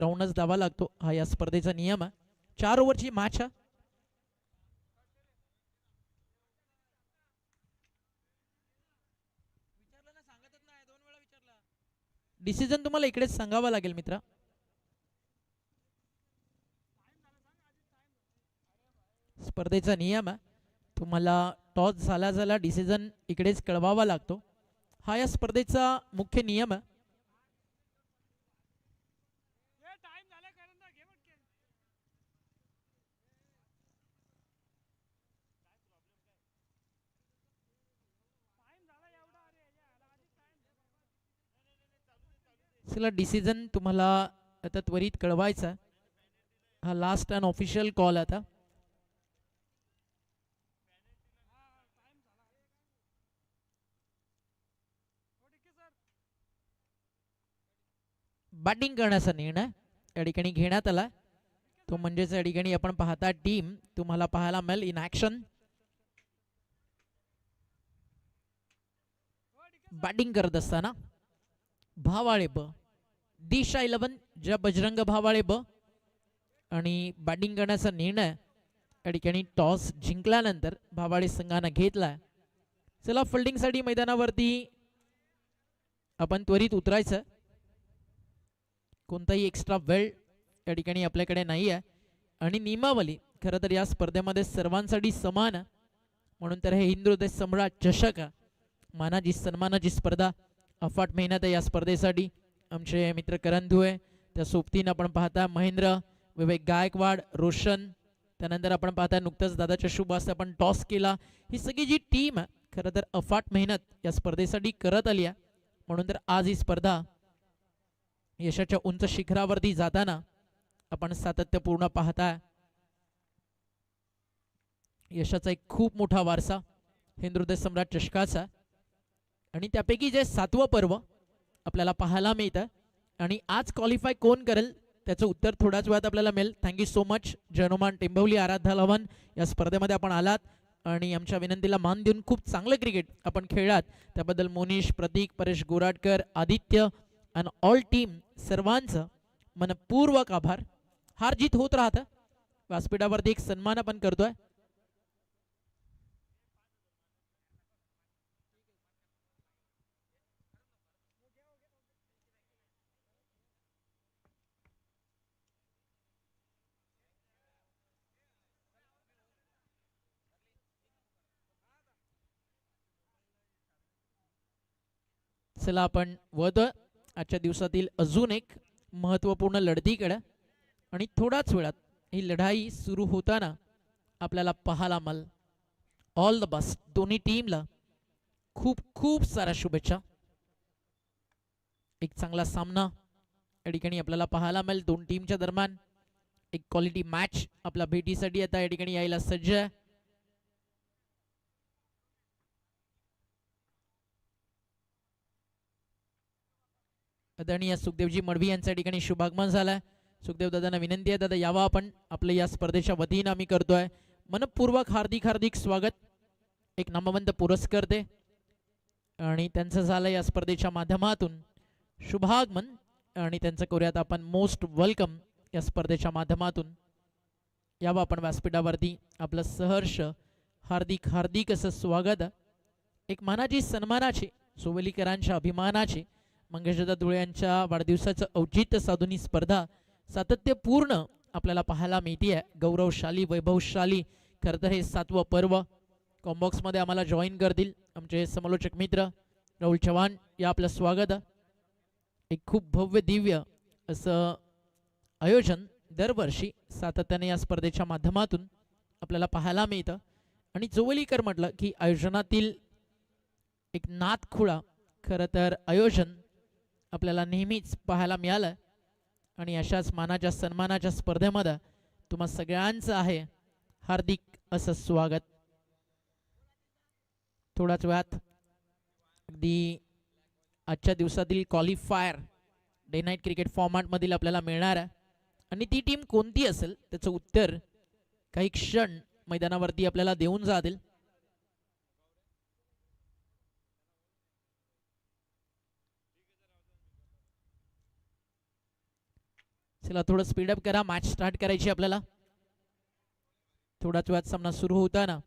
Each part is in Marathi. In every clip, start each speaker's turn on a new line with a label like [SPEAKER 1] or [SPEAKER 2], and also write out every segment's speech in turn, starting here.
[SPEAKER 1] राऊंडच धावा लागतो, हा या स्पर्धेचा नियम आहे. 4 ओव्हरची मॅच आहे. डिसिजन तुम्हाला इकडेच सांगावा लागेल मित्रा. स्पर्धेचा नियम आहे, तुम्हाला टॉस झाला झाला डिसिजन इकडेच कळवावा लागतो, हा या स्पर्धेचा मुख्य नियम आहे. चला डिसिजन तुम्हाला आता त्वरित कळवायचा, हा लास्ट अँड ऑफिशियल कॉल आता. बॅटिंग करण्याचा निर्णय या ठिकाणी घेण्यात आला, तो म्हणजेच या ठिकाणी आपण पाहता टीम तुम्हाला पाहायला मिळेल इन ऍक्शन. बॅटिंग करत असताना भावाळे ब, दिशा 11 ज्या बजरंग भावाळे ब, आणि बॅटिंग करण्याचा निर्णय या ठिकाणी टॉस जिंकल्यानंतर भावाळे संघानं घेतलाय. चला फिल्डिंगसाठी मैदानावरती आपण त्वरित उतरायचं, कोणताही एक्स्ट्रा वेळ या ठिकाणी आपल्याकडे नाही आहे. आणि नियमावली खरं तर या स्पर्धेमध्ये सर्वांसाठी समान आहे, म्हणून तर हे हिंदू सम्राट चषक मानाची सन्मानाची स्पर्धा अफाट मेहनत आहे या स्पर्धेसाठी. आमचे मित्र करण धुळे, त्या सोबतीनं आपण पाहता महेंद्र, विवेक गायकवाड, रोशन, त्यानंतर आपण पाहता नुकतंच दादाच्या शुभ हस्ते आपण टॉस केला. ही सगळी जी टीम आहे खरं तर अफाट मेहनत या स्पर्धेसाठी करत आली आहे, म्हणून तर आज ही स्पर्धा यशाच्या उंच शिखरावरती जाताना आपण सातत्यपूर्ण पाहताय. यशाचा एक खूप मोठा वारसा हिंदू सम्राट चषकाचा, आणि त्यापैकी जे 7वं पर्व आपल्याला पाहायला मिळतं, आणि आज क्वालिफाय कोण करेल त्याचं उत्तर थोड्याच वेळात आपल्याला मिळेल. थँक्यू सो मच जनोमान टेंबवली, आराध्या लवन, या स्पर्धेमध्ये आपण आलात आणि आमच्या विनंतीला मान देऊन खूप चांगलं क्रिकेट आपण खेळलात, त्याबद्दल मोनिश, प्रतीक, परेश गोराटकर, आदित्य आणि ऑल टीम सर्वांचं मनपूर्वक आभार. हार जीत होत राहतं, व्यासपीठावरती एक सन्मान आपण करतोय. चला आपण वळतोय आजच्या दिवसातील अजून एक महत्त्वपूर्ण लढतीकडे, आणि थोड्याच वेळात ही लढाई सुरू होताना आपल्याला पाहायला मिळेल. ऑल द बेस्ट दोन्ही टीमला, खूप खूप साऱ्या शुभेच्छा. एक चांगला सामना या ठिकाणी आपल्याला पाहायला मिळेल दोन टीमच्या दरम्यान. एक क्वालिटी मॅच आपल्या भेटीसाठी आता या ठिकाणी यायला सज्ज आहे. आदरणीय सुखदेवजी मडवी यांच्या ठिकाणी शुभागमन झालंय. सुखदेव दादांना विनंती आहे, दादा यावा आपण, आपलं या स्पर्धेच्या वतीनं आम्ही करतोय मनपूर्वक हार्दिक हार्दिक स्वागत. एक नामवंत पुरस्कर्ते आणि त्यांचं झालं या स्पर्धेच्या माध्यमातून शुभागमन, आणि त्यांचं करूयात आपण मोस्ट वेलकम या स्पर्धेच्या माध्यमातून. यावं आपण व्यासपीठावरती, आपलं सहर्ष हार्दिक हार्दिक असं स्वागत. एक मानाची सन्मानाची, सोवलीकरांच्या अभिमानाची, मंगेशदादा धुळे यांच्या वाढदिवसाचं औचित्य साधून ही स्पर्धा सातत्यपूर्ण आपल्याला पाहायला मिळते. गौरवशाली, वैभवशाली खरं तर हे 7वं पर्व. कॉम्बॉक्समध्ये आम्हाला जॉईन करतील आमचे समालोचक मित्र राहुल चव्हाण, या आपलं स्वागत. एक खूप भव्य दिव्य असं आयोजन दरवर्षी सातत्याने या स्पर्धेच्या माध्यमातून आपल्याला पाहायला मिळतं. आणि जोवलीकर म्हटलं की आयोजनातील एक नादखुळा खरं तर आयोजन आपल्याला नेहमीच पाहायला मिळालं, आणि अशाच मानाच्या सन्मानाच्या स्पर्धेमध्ये तुम्हा सगळ्यांचं आहे हार्दिक असं स्वागत. थोड्याच वेळात अगदी आजच्या दिवसातील क्वालिफायर डे नाईट क्रिकेट फॉर्मॅटमधील आपल्याला मिळणार आहे, आणि ती टीम कोणती असेल त्याचं उत्तर काही क्षण मैदानावरती आपल्याला देऊन जातील. चला थोडं स्पीडअप करा, मॅच स्टार्ट करायची आपल्याला. थोडाच वेळात सामना सुरू होताना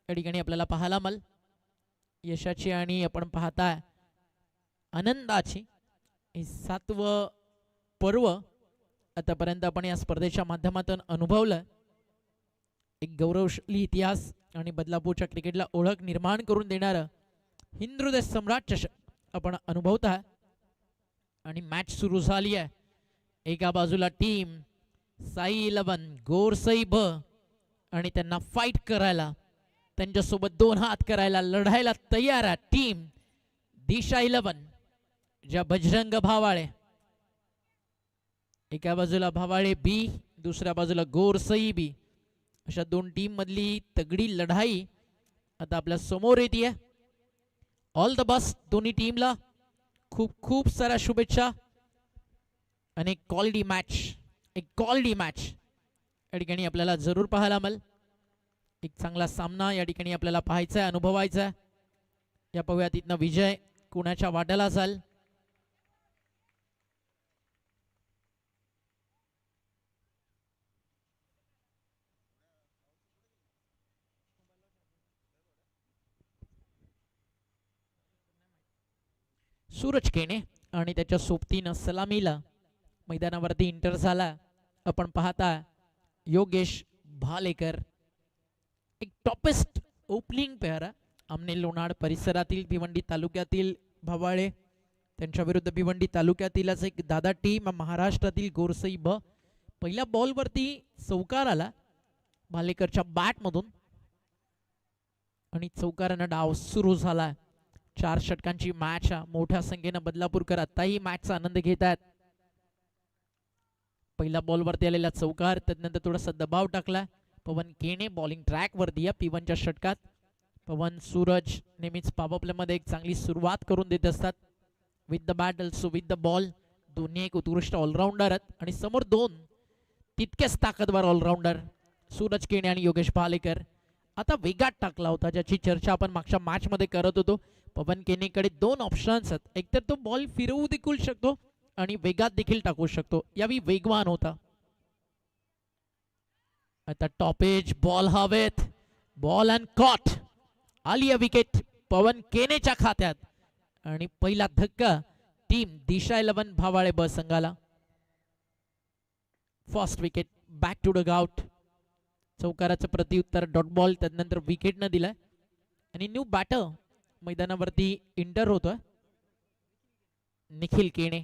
[SPEAKER 1] या ठिकाणी आपल्याला पाहायला मिळेल यशाची आणि आपण पाहताय आनंदाची हे 7वं पर्व आतापर्यंत आपण या स्पर्धेच्या माध्यमातून अनुभवलं. एक गौरवशाली इतिहास आणि बदलापूरच्या क्रिकेटला ओळख निर्माण करून देणारं हिंदुहृदय सम्राट चषक आपण अनुभवता आणि मॅच सुरू झाली आहे. एका बाजूला टीम साई 11 गोरसई ब आणि त्यांना फाईट करायला, त्यांच्यासोबत 2 हात करायला, लढायला तयार आहे टीम दिशा 11 ज्या बजरंग भावाळे. एका बाजूला भावाळे बी, दुसऱ्या बाजूला गोरसई बी, अशा 2 टीम मधली तगडी लढाई आता आपल्या समोर येते. ऑल द बेस्ट दोन्ही टीमला, खूप खूप साऱ्या शुभेच्छा. आणि क्वालिटी मॅच या ठिकाणी आपल्याला जरूर पाहायला मिळेल. एक चांगला सामना या ठिकाणी आपल्याला पाहायचा आहे, अनुभवायचा आहे. या पाहूया तिथनं विजय कुणाच्या वाट्याला जाईल. सूरज केने आणि त्याच्या सोबतीनं सलामीला मैदानावरती इंटर झाला. आपण पाहता योगेश भालेकर, एक टॉपेस्ट ओपनिंग पेअर. आमने लोणाड परिसरातील भिवंडी तालुक्यातील भावाळे, त्यांच्या विरुद्ध भिवंडी तालुक्यातीलच एक दादा टीम महाराष्ट्रातील गोरसई ब. पहिल्या बॉलवरती चौकार आला भालेकरच्या बॅटमधून आणि चौकारानं डाव सुरू झाला. 4 षटकांची मॅच, मोठ्या संख्येनं बदलापूरकर आताही मॅचचा आनंद घेत आहेत. पहिल्या बॉलवरती आलेला चौकार, त्यानंतर थोडासा दबाव टाकला पवन केने बॉलिंग ट्रॅक वरती या P1च्या षटकात. पवन सूरज नेहमीच पॉवर प्ले मध्ये एक चांगली सुरुवात करून देत असतात. With the bat also with the ball, दोन्ही एक उत्कृष्ट ऑलराऊंडर आहेत आणि समोर 2 तितकेच ताकदवार ऑलराऊंडर सूरज केने आणि योगेश भालेकर. आता वेगात टाकला होता, ज्याची चर्चा आपण मागच्या मॅच मध्ये करत होतो. पवन केनेकडे 2 ऑप्शन्स आहेत, एकतर तो बॉल फिरवू देखील शकतो आणि वेगात देखील टाकू शकतो. यावेळी वेगवान होता. आता टॉप एज बॉल हवेत, बॉल अँड कॉट आली आहे विकेट पवन केनेच्या खात्यात आणि पहिला धक्का टीम दिशा 11 भावाळे ब संघाला. First wicket back to the out. चौकाराचं प्रत्युत्तर डॉट बॉल त्यानंतर विकेट न दिलाय आणि न्यू बॅटर मैदानावरती इंटर होतोय निखिल केने.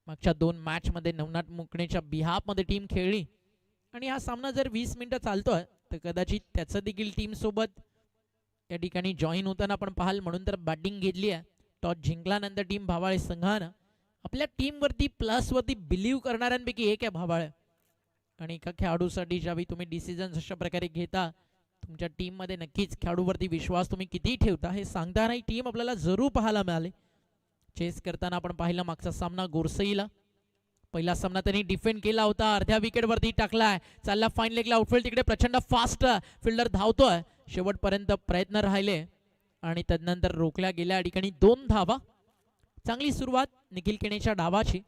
[SPEAKER 1] मागच्या 2 मॅच मध्ये नवनाथ मुकणेच्या बिहाफ मध्ये टीम खेळली आणि हा सामना जर 20 मिनिटं चालतोय तर कदाचित त्याचं देखील टीम सोबत या ठिकाणी जॉईन होताना आपण पाहाल. म्हणून तर बॅटिंग घेतली आहे. टॉस जिंकल्यानंतर टीम भावाळे संघानं आपल्या टीम वरती प्लस वरती बिलीव्ह करणाऱ्यांपैकी एक आहे भावाळे. आणि एका खेळाडूसाठी ज्यावेळी तुम्ही डिसिजन अशा प्रकारे घेता, तुमच्या टीम मध्ये नक्कीच खेळाडूवरती विश्वास तुम्ही किती ठेवता हे सांगताना ही टीम आपल्याला जरूर पाहायला मिळाली. चेस करताना आपण पाहिलं मागचा सामना गोरसईला, पहिला सामना त्यांनी डिफेंड केला होता, अर्ध्या विकेट वरती टाकलाय, चालला फाईन लेगला आउटफील्ड, तिकडे प्रचंड फास्ट फिल्डर धावतोय, शेवटपर्यंत प्रयत्न राहिले आणि त्यानंतर रोखल्या गेल्या. ठिकाणी 2 धावा. चांगली सुरुवात निखिल केनेच्या डावाची.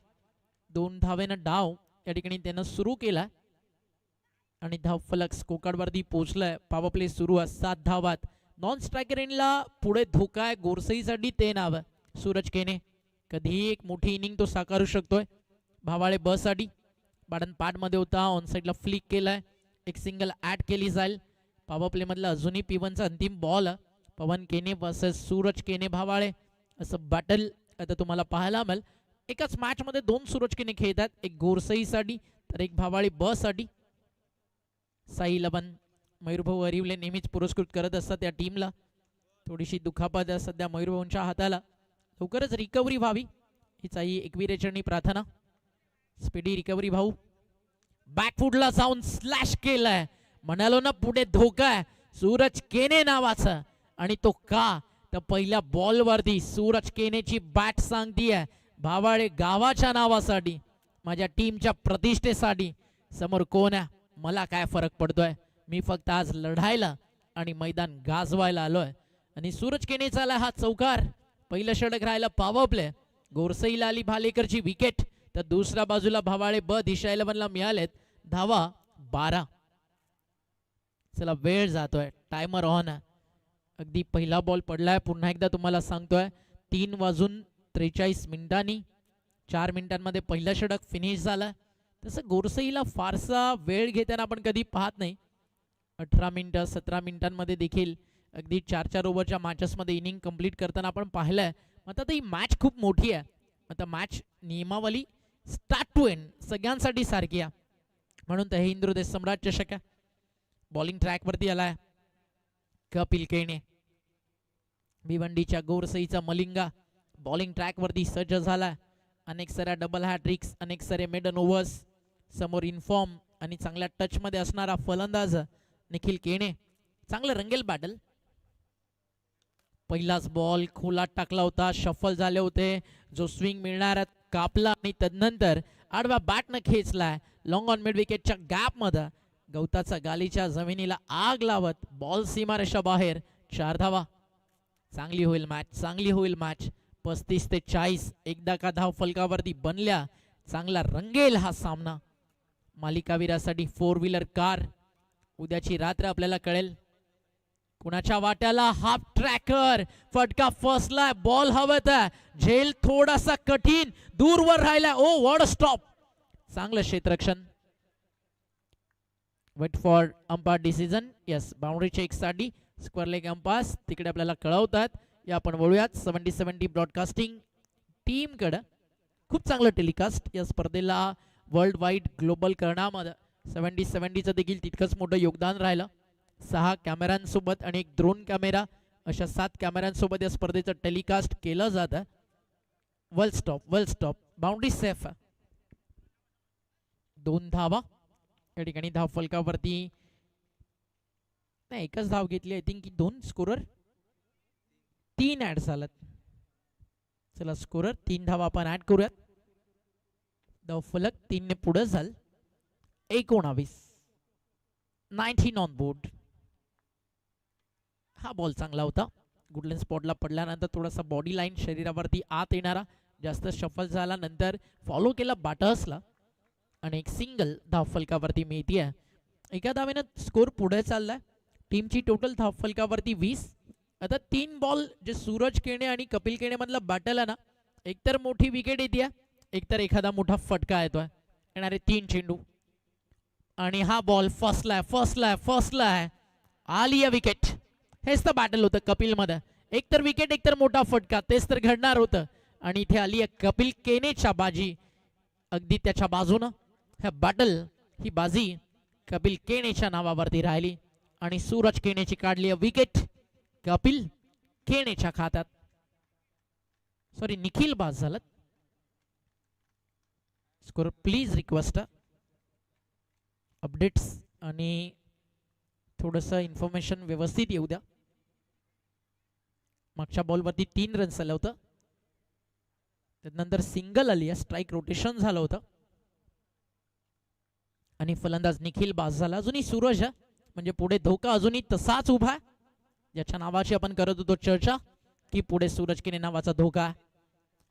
[SPEAKER 1] 2 धावेनं डाव या ठिकाणी त्यानं सुरू केला आणि धाव फलक स्कोरकार्ड वरती पोहोचलाय. पॉवर प्ले सुरू आहे 7 धावात. नॉन स्ट्रायकर एंडला पुढे धोका आहे गोरसईसाठी, ते नाव आहे सूरज केने. कधीही एक मोठी इनिंग तो साकारू शकतोय भावाळे ब साठी. बाडन पाड मध्ये होता, ऑन साइडला फ्लिक केलाय, एक सिंगल ऍड केली जाईल. पॉवर प्ले मधला अजूनही P1चा अंतिम बॉल. पवन केने वर्सेस सूरज केने भावाळे असं बॅटल आता तुम्हाला पाहायला मिळेल. एकाच मॅच मध्ये 2 सूरज केने खेळतात, एक गोरसई साठी तर एक भावाळे ब साठी. साई 11 मयूरभाऊ अरिवले नेहमीच पुरस्कृत करत असतात या टीमला. थोडीशी दुखापत आहे सध्या मयूरभाऊंच्या हाताला, लवकरच रिकव्हरी व्हावी हीच आई एकविरेचरणी प्रार्थना. स्पीडी रिकव्हरी भाऊ. बॅकफुटला जाऊन स्लॅश केलाय, म्हणालो ना पुढे धोका आहे सूरज केने नावाचा. आणि तो का तर पहिल्या बॉल वरती सूरज केनेची बॅट सांगतीये भावाळे गावाच्या नावासाठी, माझ्या टीमच्या प्रतिष्ठेसाठी. समोर कोण आहे मला काय फरक पडतोय, मी फक्त आज लढायला आणि मैदान गाजवायला आलोय. आणि सूरज केनेचा आला हा चौकार. पहिलं षटक राहिलं पॉवर प्ले. गोरसईला आली भालेकरची विकेट. तर दुसऱ्या बाजूला भावाळे ब दिशा 11ला मिळालेत धावा 12. चला वेळ जातोय, टायमर ऑन आहे. अगदी पहिला बॉल पडलाय. पुन्हा एकदा तुम्हाला सांगतोय 3:43 4 मिनिटांमध्ये पहिलं षटक फिनिश झालं. तसं गोरसईला फारसा वेळ घेताना आपण कधी पाहत नाही. 18 मिनिटं 17 मिनिटांमध्ये देखील अगदी 4-4 ओव्हरच्या मॅचेसमध्ये इनिंग कंप्लीट करताना आपण पाहिलंय. आता ही मॅच खूप मोठी आहे. आता मॅच नियमावली स्टार्ट टू एंड सगळ्यांसाठी सारखी आहे. म्हणून तर हे इंद्रदेश सम्राट चषक आहे. बॉलिंग ट्रॅकवरती आलाय कपिल केणे. भिवंडीच्या गोरसईचा मलिंगा बॉलिंग ट्रॅकवरती सज्ज झालाय. अनेक साऱ्या डबल हॅट्रिक्स, अनेक सारे मेडन ओव्हर्स, समोर इन्फॉर्म आणि चांगल्या टचमध्ये असणारा फलंदाज निखिल केणे. चांगलं रंगेल बॅटल. पहिलाच बॉल खोलात टाकला होता, शफल झाले होते. जो स्विंग मिळणार कापला आणि तदनंतर आडव्या बॅटनं खेचलाय लॉंग ऑन मिड विकेटच्या गॅप मध्ये. गवताचा गालीच्या जमिनीला आग लावत बॉल सीमारेषा बाहेर. 4 धावा. चांगली होईल मॅच, चांगली होईल मॅच. 35-40 एकदा का धाव फलकावरती बनल्या चांगला रंगेल हा सामना. मालिकावीरासाठी 4 व्हीलर कार. उद्याची रात्र आपल्याला कळेल कुणाच्या वाट्याला. हाफ ट्रॅकर फटका फसलाय. बॉल हवत आहे. झेल थोडासा कठीण दूरवर राहिलाय. Oh what a stop. चांगलं क्षेत्ररक्षण. Wait for umpire decision. Yes, boundary check साठी स्क्वेअर लेग अंपायर्स तिकडे आपल्याला कळवतात. या आपण वळूयात 70-70 ब्रॉडकास्टिंग टीम कडे. खूप चांगलं टेलिकास्ट या स्पर्धेला वर्ल्ड वाईड ग्लोबल करण्यामध्ये 70-70चं देखील तितकंच मोठं योगदान राहिलं. 6 कॅमेऱ्यांसोबत आणि एक ड्रोन कॅमेरा अशा 7 कॅमेऱ्यांसोबत या स्पर्धेचं टेलिकास्ट केलं जातं. वेल स्टॉप, वेल स्टॉप. Boundary safe. 2 धावा. या ठिकाणी धाव फलकावरती नाही, एकच धाव घेतली. आय थिंक की 2 स्कोरर 3 ऍड झालात. चला स्कोरर 3 धावा आपण ऍड करूयात. धाव फलक 3 ने पुढे झाल. 19 ऑन बोर्ड. हा बॉल चांगला होता. गुडलँड स्पॉटला पडल्यानंतर थोडासा बॉडी लाईन शरीरावरती आत येणारा जास्त शफल झाला. नंतर फॉलो केला बाटर्सला आणि एक सिंगल धाव फलकावरती मिळतीये. एका धावेनं स्कोर पुढे चाललाय. टीमची टोटल धाव फलकावरती 20. आता 3 बॉल जे सूरज केणे आणि कपिल केणे मधला बॅटल आहे ना, एकतर मोठी विकेट येते, एकतर एखादा मोठा फटका येतोय. येणारे 3 चेंडू आणि हा बॉल फसलाय फसलाय फसलाय. आली आहे विकेट. हेच तर बॅटल होतं कपिल मध्ये. एकतर विकेट एकतर मोठा फटका, तेच तर घडणार होतं. आणि इथे आली आहे कपिल केनेच्या बाजी. अगदी त्याच्या बाजूनं ह्या बॅटल ही बाजी कपिल केनेच्या नावावरती राहिली आणि सूरज केनेची काढली आहे विकेट कपिल केनेच्या खात्यात. सॉरी, निखिल बाद झालं. स्कोर प्लीज रिक्वेस्ट अपडेट्स आणि थोडंसं इन्फॉर्मेशन व्यवस्थित येऊ द्या. मागच्या बॉलवरती 3 रन्स आलं होतं. त्यानंतर सिंगल आली आहे. स्ट्राईक रोटेशन झालं होतं आणि फलंदाज निखिल बाद झाला. अजूनही सूरज म्हणजे पुढे धोका अजूनही तसाच उभा आहे. ज्याच्या नावाची आपण करत होतो चर्चा की पुढे सूरज केने नावाचा धोका.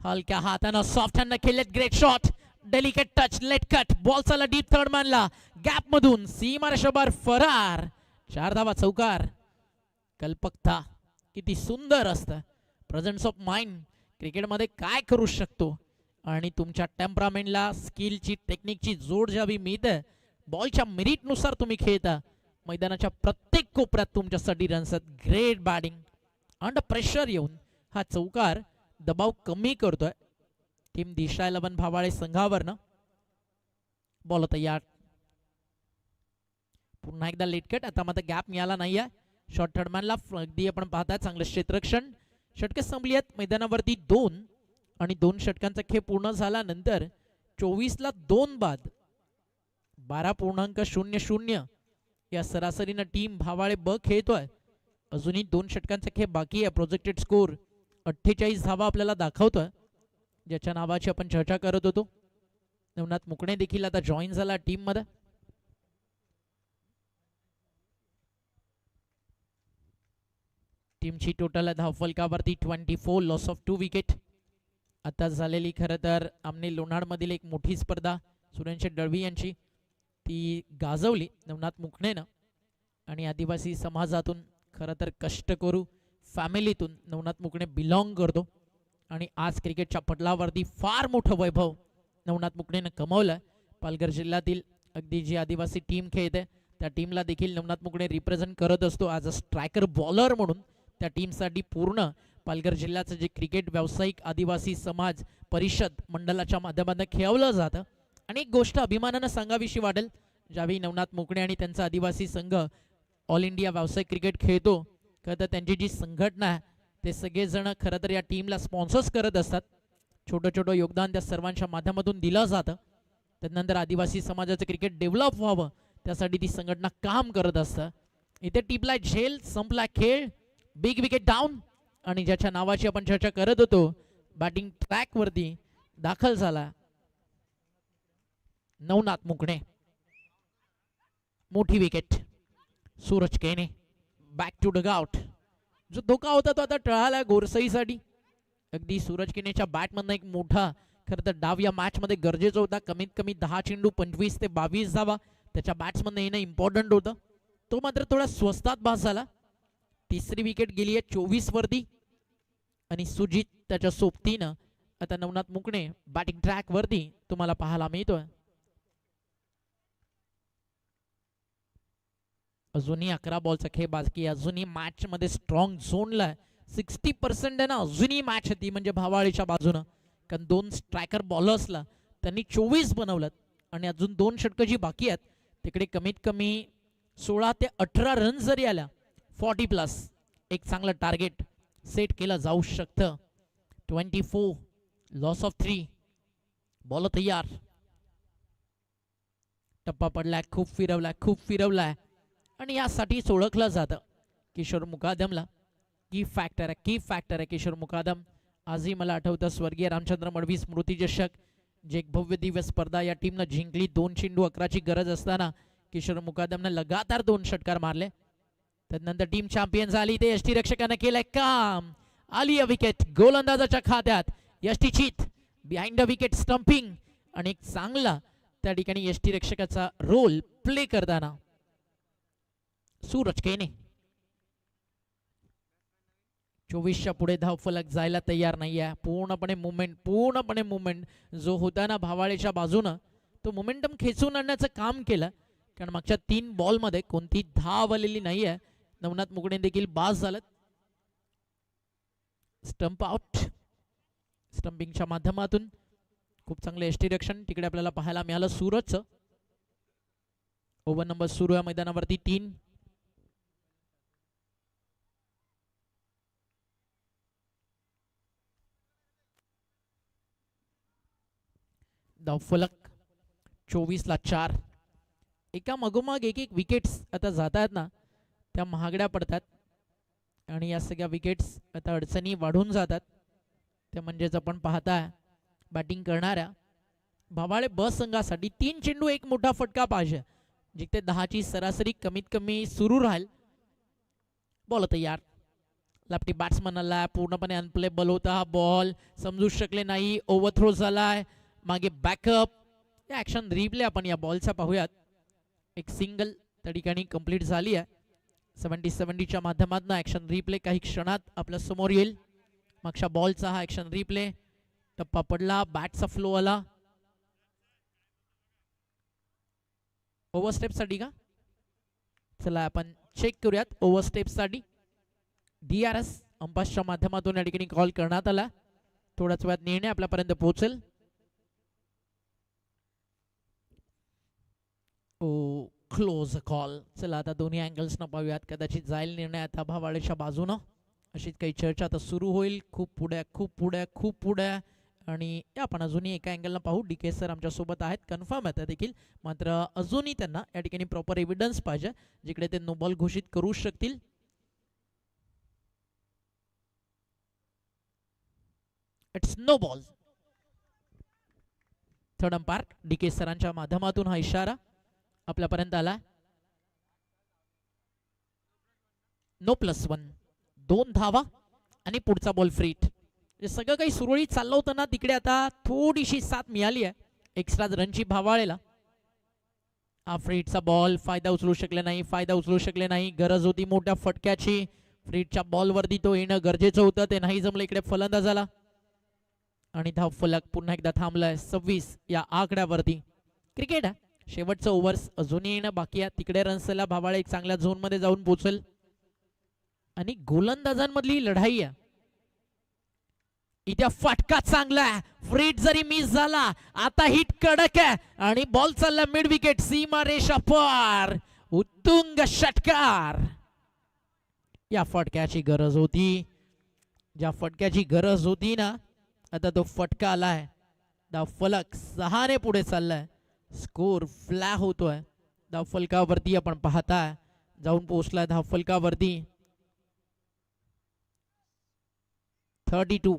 [SPEAKER 1] हलक्या हातानं सॉफ्ट हँड खेळलेत. Great shot, delicate touch, late cut. Ball चालला डीप थर्ड मॅनला. गॅप मधून सीमारेषेवर फरार. 4 धावा चौकार. कल्पकता किती सुंदर असतं. प्रेझेन्स ऑफ माइंड क्रिकेटमध्ये काय करू शकतो. आणि तुमच्या टेम्परामेंटला स्किलची टेक्निकची जोड ज्यावी मिळते. बॉलच्या मेरिटनुसार तुम्ही खेळता. मैदानाच्या प्रत्येक कोपऱ्यात तुमच्यासाठी रन्स आहेत. Great batting. अंडर प्रेशर येऊन हा चौकार दबाव कमी करतोय टीम दिशा 11 भावाळे संघावरनं. बॉल तयार. पुन्हा एकदा लेटकट. आता मात्र गॅप मिळाला नाहीये. शॉर्ट थर्डमॅनला अगदी आपण पाहताय चांगलं क्षेत्ररक्षण. षटके संपली आहेत मैदानावरती 2 आणि 2 षटकांचा खेळ पूर्ण झाल्यानंतर 24ला 2 बाद 12.00 या सरासरीनं टीम भावाळे ब खेळतोय. अजूनही 2 षटकांचा खेळ बाकी आहे. प्रोजेक्टेड स्कोर 48 धावा आपल्याला दाखवतोय. ज्याच्या नावाची आपण चर्चा करत होतो. नवनाथ मुकणे देखील आता जॉईन झाला टीम मध्ये. टीमची टोटल धावफलकावरती 24, लॉस ऑफ 2 विकेट. आता झालेली खरं तर आमने लोणारमधील एक मोठी स्पर्धा सुरेश दळवी यांची ती गाजवली नवनाथ मुकणेनं. आणि आदिवासी समाजातून खरं तर कष्टकरू फॅमिलीतून नवनाथ मुकणे बिलॉंग करतो आणि आज क्रिकेटच्या पटलावरती फार मोठं वैभव नवनाथ मुकणेनं कमवलं. पालघर जिल्ह्यातील अगदी जी आदिवासी टीम खेळते त्या टीमला देखील नवनाथ मुकणे रिप्रेझेंट करत असतो ॲज अ स्ट्रायकर बॉलर म्हणून. त्या टीमसाठी पूर्ण पालघर जिल्ह्याचं जे क्रिकेट व्यावसायिक आदिवासी समाज परिषद मंडळाच्या माध्यमातून खेळवलं जातं. आणि एक गोष्ट अभिमानानं सांगावीशी वाटेल, ज्यावेळी नवनाथ मुकणे आणि त्यांचा आदिवासी संघ ऑल इंडिया व्यावसायिक क्रिकेट खेळतो खरं तर त्यांची जी संघटना आहे ते सगळेजण खरं तर या टीमला स्पॉन्सर्स करत असतात. छोटं छोटं योगदान त्या सर्वांच्या माध्यमातून दिलं जातं. त्यानंतर आदिवासी समाजाचं क्रिकेट डेव्हलप व्हावं त्यासाठी ती संघटना काम करत असतं. इथे टिपला झेल, संपला खेळ, बिग विकेट डाऊन. आणि ज्याच्या नावाची आपण चर्चा करत होतो बॅटिंग ट्रॅकवरती दाखल झाला नवनाथ मुकणे. मोठी विकेट. सूरज केने बॅक टू डगआउट. जो धोका होता तो आता टळाला गोरसईसाठी. अगदी सूरज केनेच्या बॅटमधनं एक मोठा खरं तर डाव या मॅचमध्ये गरजेचा होता. कमीत कमी 10 चेंडू 25 ते 22 धावा त्याच्या बॅट्समधनं येणं इम्पॉर्टंट होतं. तो मात्र थोडा स्वस्तात भास झाला. तिसरी विकेट गेली आहे 24 वरती आणि सुजित त्याच्या सोबतीनं आता नवनाथ मुकणे बॅटिंग ट्रॅक वरती तुम्हाला पाहायला मिळतोय. अजूनही 11 बॉलचा खेळ बाकी. अजूनही मॅच मध्ये स्ट्रॉंग झोनला 60% आहे ना. अजूनही मॅच होती म्हणजे भावाळीच्या बाजूनं, कारण 2 स्ट्रायकर बॉलर्सला त्यांनी 24 बनवलं आणि अजून 2 षटकं जी बाकी आहेत तिकडे कमीत कमी 16 ते 18 रन जरी आल्या 40+ एक चांगलं टार्गेट सेट केलं जाऊ शकतं. 24, लॉस ऑफ 3. बॉल तयार. टप्पा पडलाय, खूप फिरवलाय आणि यासाठीच ओळखलं जातं किशोर मुकादमला. की फॅक्टर आहे किशोर मुकादम. आजही मला आठवतं स्वर्गीय रामचंद्र मडवी स्मृती चषक जे एक भव्य दिव्य स्पर्धा या टीमनं जिंकली. 2 चेंडू 11ची गरज असताना किशोर मुकादमनं लगातार 2 षटकार मारले. त्यानंतर टीम चॅम्पियन झाली. ते यष्टीरक्षकानं केलंय काम. आली विकेट गोलंदाजाच्या खात्यात. यष्टीचीत बिहाइंड द विकेट स्टंपिंग आणि एक चांगला त्या ठिकाणी यष्टीरक्षकाचा रोल प्ले करताना सूरज केने. 24च्या पुढे धावफलक जायला तयार नाही आहे. पूर्णपणे मुवमेंट जो होता ना भावाळेच्या बाजूनं तो मोमेंटम खेचून आणण्याचं काम केलं. कारण मागच्या 3 बॉलमध्ये कोणती धाव आलेली नाही आहे. नवनाथ मुकणे देखील बास झालं. Stump out. स्टंपिंगच्या माध्यमातून खूप चांगलं यष्टीरक्षण तिकडे आपल्याला पाहायला मिळालं सूरजचं. ओव्हर नंबर सुरू आहे मैदानावरती 3. धावफलक 24ला 4. एका मागोमाग एक विकेट्स आता जात आहेत ना त्या महागड्या पडतात आणि या सगळ्या विकेट्स आता अडचणी वाढून जातात. त्या म्हणजेच आपण पाहताय बॅटिंग करणाऱ्या भावाळे ब संघासाठी 3 चेंडू 1 मोठा फटका पाहिजे जिथे 10ची सरासरी कमीत कमी सुरू राहील. बॉल तयार. लेफ्टी बॅट्समनला पूर्णपणे अनप्लेबल होता हा बॉल. समजू शकले नाही. ओव्हरथ्रो झालाय. मागे बॅकअप. या ॲक्शन रिप्ले आपण या बॉलचा पाहूयात. एक सिंगल त्या ठिकाणी कंप्लीट झाली आहे. 70-70च्या माध्यमातून ॲक्शन रिप्ले काही क्षणात आपल्या समोर येईल. मागच्या बॉलचा हा ॲक्शन रिप्ले. टप्पा पडला. बॅटचा फ्लो आला. ओव्हरस्टेपसाठी का? चला आपण चेक करूयात. ओव्हरस्टेपसाठी DRS अंपायरच्या माध्यमातून या ठिकाणी कॉल करण्यात आला. थोड्याच वेळात निर्णय आपल्यापर्यंत पोहोचेल. Close call. चला आता दोन्ही अँगल्स न पाहूयात. कदाचित जाईल निर्णय आता भावाळेच्या बाजूनं अशीच काही चर्चा आता सुरू होईल. खूप पुढे आणि आपण अजूनही एका अँगलनं पाहू. DK सर आमच्यासोबत आहेत. कन्फर्म आहे देखील. मात्र अजूनही त्यांना या ठिकाणी प्रॉपर एव्हिडन्स पाहिजे जिकडे ते नो बॉल घोषित करू शकतील. It's no ball. Third umpire DK सरांच्या माध्यमातून हा इशारा आपल्यापर्यंत आला. नो +1. 2 धावा आणि पुढचा बॉल फ्रीट. सगळं काही सुरळीत चाललं होतं ना, तिकडे आता थोडीशी साथ मिळाली आहे एक्स्ट्रा रनची भावाळेला. हा फ्रीटचा बॉल फायदा उचलू शकले नाही. गरज होती मोठ्या फटक्याची. फ्रीटच्या बॉलवरती तो येणं गरजेचं होतं, ते नाही जमलं. इकडे फलंदाजाला आणि धाव फलक पुन्हा एकदा थांबलाय 26 या आकड्यावरती. क्रिकेट आहे, शेवटचं ओव्हर्स अजूनही येणं बाकी आहे. तिकडे रन्सला भावाळे एक चांगल्या झोन मध्ये जाऊन पोहोचेल आणि गोलंदाजांमधली लढाई आहे. इथे फटका चांगला आहे, फ्रीट जरी मिस झाला आता हिट कडक आहे आणि बॉल चालला मिड विकेट सीमा रेषा पार. उत्तुंग षटकार. या फटक्याची गरज होती, ज्या फटक्याची गरज होती ना, आता तो फटका आलाय. धाव फलक 6 ने पुढे चाललाय. स्कोर फ्लॅग होतोय. धाव फलकावरती आपण पाहताय जाऊन पोहोचलाय धाव फलकावरती 32.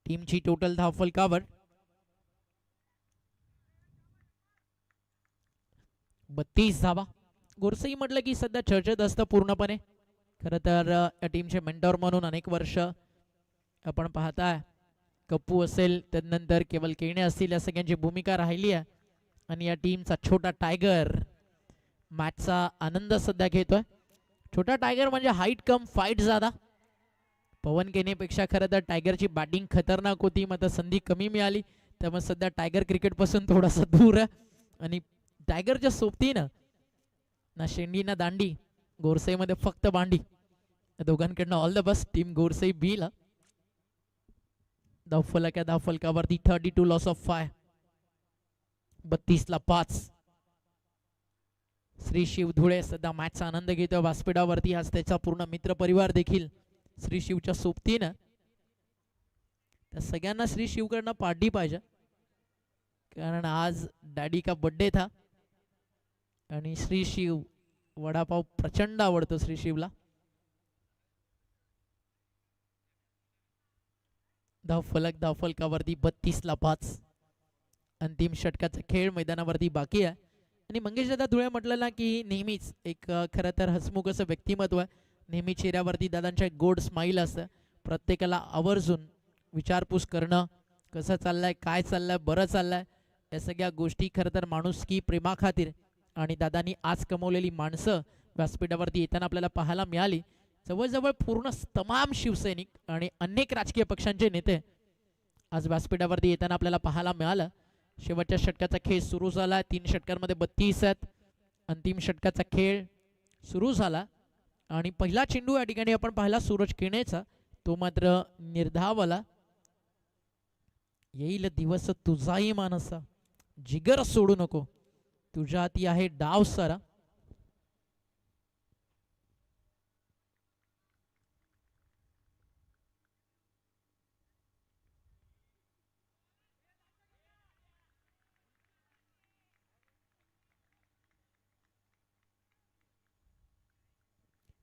[SPEAKER 1] टीमची टोटल धाव फलकावर 32 धावा. गोरसई म्हटलं की सध्या चर्चेत असतं पूर्णपणे. खरं तर या टीमचे मेंटॉर म्हणून अनेक वर्ष आपण पाहताय कप्पू असेल, त्यानंतर केवल केणे असतील, या सगळ्यांची भूमिका राहिली आहे. आणि या टीमचा छोटा टायगर मॅचचा आनंद सध्या घेतोय. छोटा टायगर म्हणजे हाईट कम फाईट ज्यादा. पवन केनेपेक्षा खरं तर टायगरची बॅटिंग खतरनाक होती, मात्र संधी कमी मिळाली, त्यामुळे सध्या टायगर क्रिकेट पासून थोडासा दूर आहे. आणि टायगरच्या सोबतीनं ना शेंडी ना दांडी, गोरसईमध्ये फक्त बांडी. दोघांकडनं all the best team Gorsai बी ला. धावफलक या धावफलकावरती 32 लॉस ऑफ 5. 32 ला 5. श्री शिव धुळे सध्या मॅचचा आनंद घेतोय व्यासपीठावरती. आज त्याचा पूर्ण मित्र परिवार देखील श्री शिवच्या सोबतीनं. त्या सगळ्यांना श्री शिवकडनं पार्टी पाहिजे, कारण आज डॅडी का बर्थडे था आणि श्री शिव वडापाव प्रचंड आवडतो श्री शिवला. धावफलकावरती 32 ला 5. अंतिम षटकाचा खेळ मैदानावरती बाकी आहे. आणि मंगेश दादा धुळे म्हटलं ना की नेहमीच एक खरं तर हसमुख असं व्यक्तिमत्व आहे. नेहमी चेहऱ्यावरती दादांच्या एक गोड स्माईल असतं. प्रत्येकाला आवर्जून विचारपूस करणं, कसं चाललंय, काय चाललंय, बरं चाललंय, या सगळ्या गोष्टी खरं तर माणुसकी प्रेमा खातीर. आणि दादांनी आज कमवलेली माणसं व्यासपीठावरती येताना आपल्याला पाहायला मिळाली. जवळजवळ पूर्ण तमाम शिवसैनिक आणि अनेक राजकीय पक्षांचे नेते आज व्यासपीठावरती येताना आपल्याला पाहायला मिळालं. शेवटच्या षटकाचा खेळ सुरू झाला. 3 षटकांमध्ये 32 आहेत. अंतिम षटकाचा खेळ सुरू झाला आणि पहिला चेंडू या ठिकाणी आपण पाहिला सूरज केणेचा, तो मात्र निर्धावला. येईल दिवस तुझाही मानसा, जिगर सोडू नको, तुझ्या हाती आहे डाव सारा.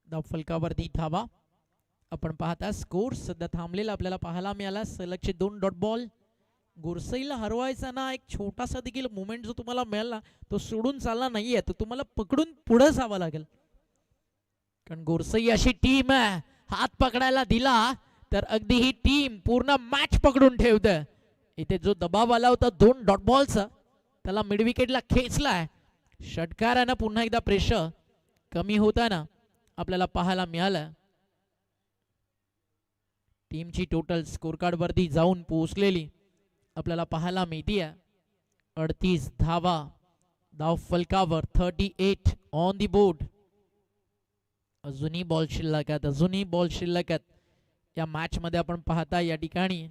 [SPEAKER 1] धावफलकावरती धावा आपण पाहता. स्कोर सध्या थांबलेला आपल्याला पाहायला मिळाला. सलगचे 2 डॉट बॉल. गोरसईला हरवायचा ना एक छोटासा देखील मुवमेंट जो तुम्हाला मिळाला तो सोडून चालला नाहीये, तो तुम्हाला पकडून पुढे जावं लागेल. कारण गोरसई अशी टीम आहे, हात पकडायला दिला तर अगदी ही टीम पूर्ण मॅच पकडून ठेवते. इथे जो दबाव आला होता 2 डॉट बॉलचा, त्याला मिड विकेटला खेचलाय. षटकारानं पुन्हा एकदा प्रेशर कमी होताना आपल्याला पाहायला मिळालं. टीमची टोटल स्कोर कार्ड वरती जाऊन पोहोचलेली आपल्याला पाहायला मिळतीये 38 धावा. धाव फलकावर 38 ऑन दी बोर्ड. अजूनही बॉल शिल्लक आहेत. या मॅच मध्ये आपण पाहता या ठिकाणी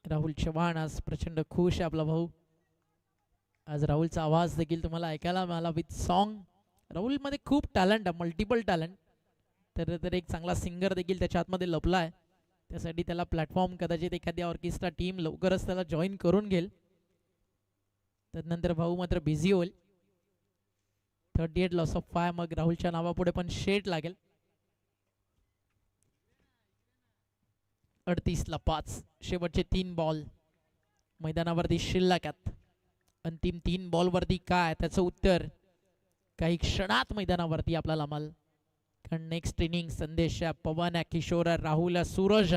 [SPEAKER 1] राहुल चव्हाण आज प्रचंड खुश आहे आपला भाऊ. आज राहुलचा आवाज देखील तुम्हाला ऐकायला मिळाला विथ सॉन्ग. राहुल मध्ये खूप टॅलेंट आहे, मल्टिपल टॅलेंट. तर एक चांगला सिंगर देखील त्याच्या आतमध्ये लपला आहे. त्यासाठी त्याला प्लॅटफॉर्म कदाचित एखाद्या ऑर्केस्ट्रा टीम लवकरच त्याला जॉईन करून घेईल. त्यानंतर भाऊ मात्र बिझी होईल. 38 लॉस ऑफ 5. मग राहुलच्या नावापुढे पण शेट लागेल. 38 ला 5. शेवटचे 3 बॉल. मैदानावरती शिल्लक आहेत. अंतिम 3 बॉलवरती काय त्याचं उत्तर काही क्षणात मैदानावरती आपल्याला मिळेल. कारण नेक्स्ट इनिंग संदेश, पवन, किशोर, राहुल, सूरज,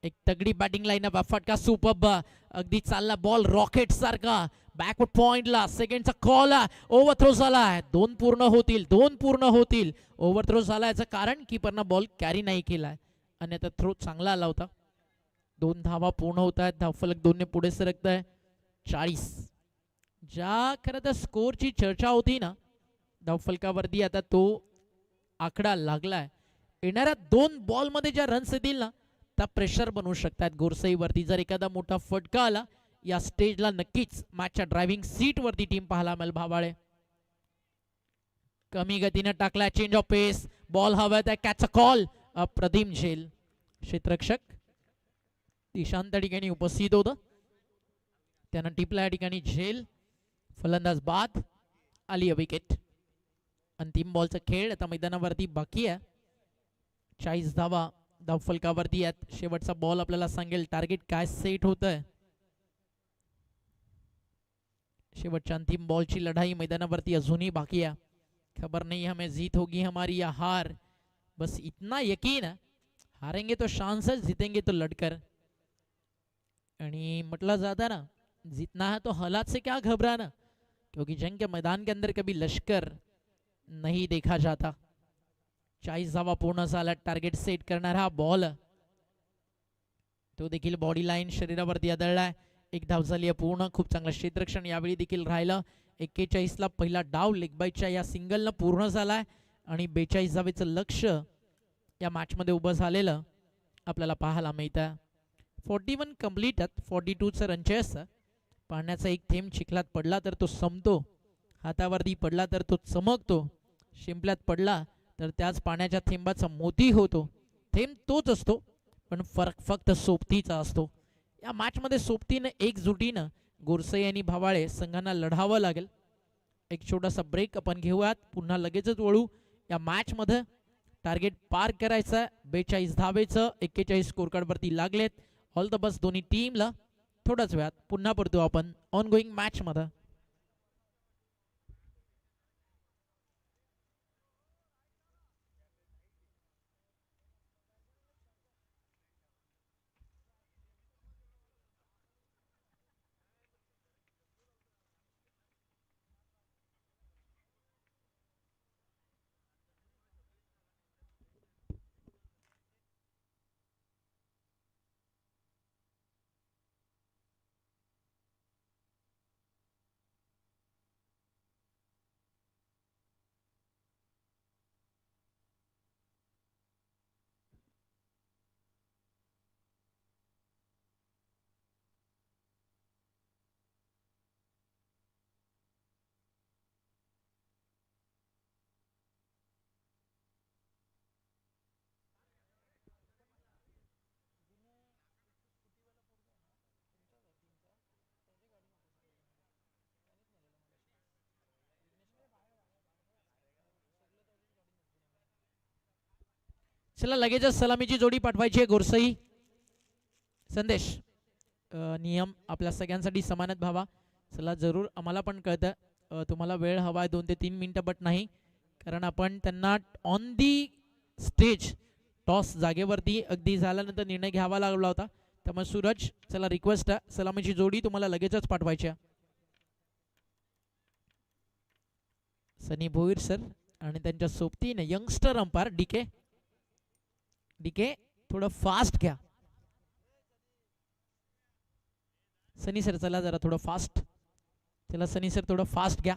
[SPEAKER 1] एक तगडी बॅटिंग लाईनअप, फटका सुपर्ब, अगदी चालला बॉल रॉकेट सारखा बॅकवर्ड पॉइंटला. सेकंडचा कॉल, ओव्हरथ्रो झालाय. 2 पूर्ण होतील. ओव्हरथ्रो झाला याचं कारण कीपरनं बॉल कॅरी नाही केलाय आणि आता थ्रो चांगला आला होता. 2 धावा पूर्ण होत आहेत. धावफलक 2 ने पुढे सरकत आहे. 40. ज्या खरं तर स्कोरची चर्चा होती ना धावफलकावरती, आता तो आकडा लागलाय. येणाऱ्या 2 बॉलमध्ये ज्या रन्स येतील ना त्या प्रेशर बनवू शकतात गोरसईवरती. जर एखादा मोठा फटका आला या स्टेजला नक्कीच मॅचच्या ड्रायव्हिंग सीट वरती टीम पाहायला मिळेल. भावाळे कमी गतीने टाकलाय, चेंज ऑफ पेस, बॉल हवा आहे, कॅच अ कॉल. प्रदीप झेल क्षेत्ररक्षक ईशांत ठिकाणी उपस्थित होतं, त्यानं टिपला या ठिकाणी. झेल फलंदाज बाद, आली विकेट. अंतिम बॉलचा खेळ आता मैदानावरती बाकी आहे. 40 धावा धावफलकावरती आहेत. शेवटचा बॉल आपल्याला सांगेल टार्गेट काय सेट होत आहे. शेवटच्या अंतिम बॉलची लढाई मैदानावरती अजूनही बाकी आहे. खबर नहीं हमें जीत होगी हमारी या हार, बस इतना यकीन है, हारेंगे तो शान से, जीतेंगे तो लड़कर. आणि म्हटलं जाता ना, जीतना है तो हालात से क्या घबराना, क्योंकि जंग के मैदान के अंदर कभी लश्कर नहीं देखा जाता. 40 धावा पूर्ण झाला. टार्गेट सेट करणारा बॉल तो देखील बॉडी लाईन शरीरावरती आदळलाय. 1 धाव झाली आहे पूर्ण. खूप चांगलं क्षेत्ररक्षण यावेळी देखील राहिलं. 41 ला पहिला डाव लेगबाईच्या या सिंगलनं पूर्ण झालाय आणि 42 धावेचं लक्ष या मॅचमध्ये उभं झालेलं आपल्याला पाहायला मिळतं. 41 कंप्लीट आहेत. 42चं रनचेस. पाण्याचा एक थेंब चिखलात पडला तर तो संपतो, हातावरती पडला तर तो चमकतो, शिंपल्यात पडला तर त्याच पाण्याच्या थेंबाचा मोती होतो. थेंब तोच असतो पण फरक फक्त सोबतीचा असतो. या मॅचमध्ये सोबतीनं एकजुटीनं गोरसई आणि भावाळे संघांना लढावं लागेल. एक छोटासा ब्रेक आपण घेऊयात, पुन्हा लगेचच वळू या मॅचमध्ये. टार्गेट पार करायचं. 42 धावेचं 41 स्कोर कार्डवरती लागलेत. ऑल द बेस्ट दोन्ही टीमला. थोड्याच वेळात पुन्हा परतू आपण ऑन गोईंग मॅचमध्ये. चला लगेचच सलामीची जोडी पाठवायची आहे. गोरसई संदेश, नियम आपल्या सगळ्यांसाठी समानच भावा. चला जरूर, आम्हाला पण कळतं तुम्हाला वेळ हवा आहे 2 ते 3 मिनिटं, बट नाही, कारण आपण त्यांना ऑन दी स्टेज टॉस जागेवरती अगदी झाल्यानंतर निर्णय घ्यावा लागला होता. त्यामुळे सूरज, चला रिक्वेस्ट आहे, सलामीची जोडी तुम्हाला लगेचच पाठवायची आहे. सनी भोईर सर आणि त्यांच्या सोबतीने यंगस्टर अंपायर डीके. डीके थोडं फास्ट घ्या. सनी सर चला जरा थोडं फास्ट. चला सनी सर थोडं फास्ट घ्या.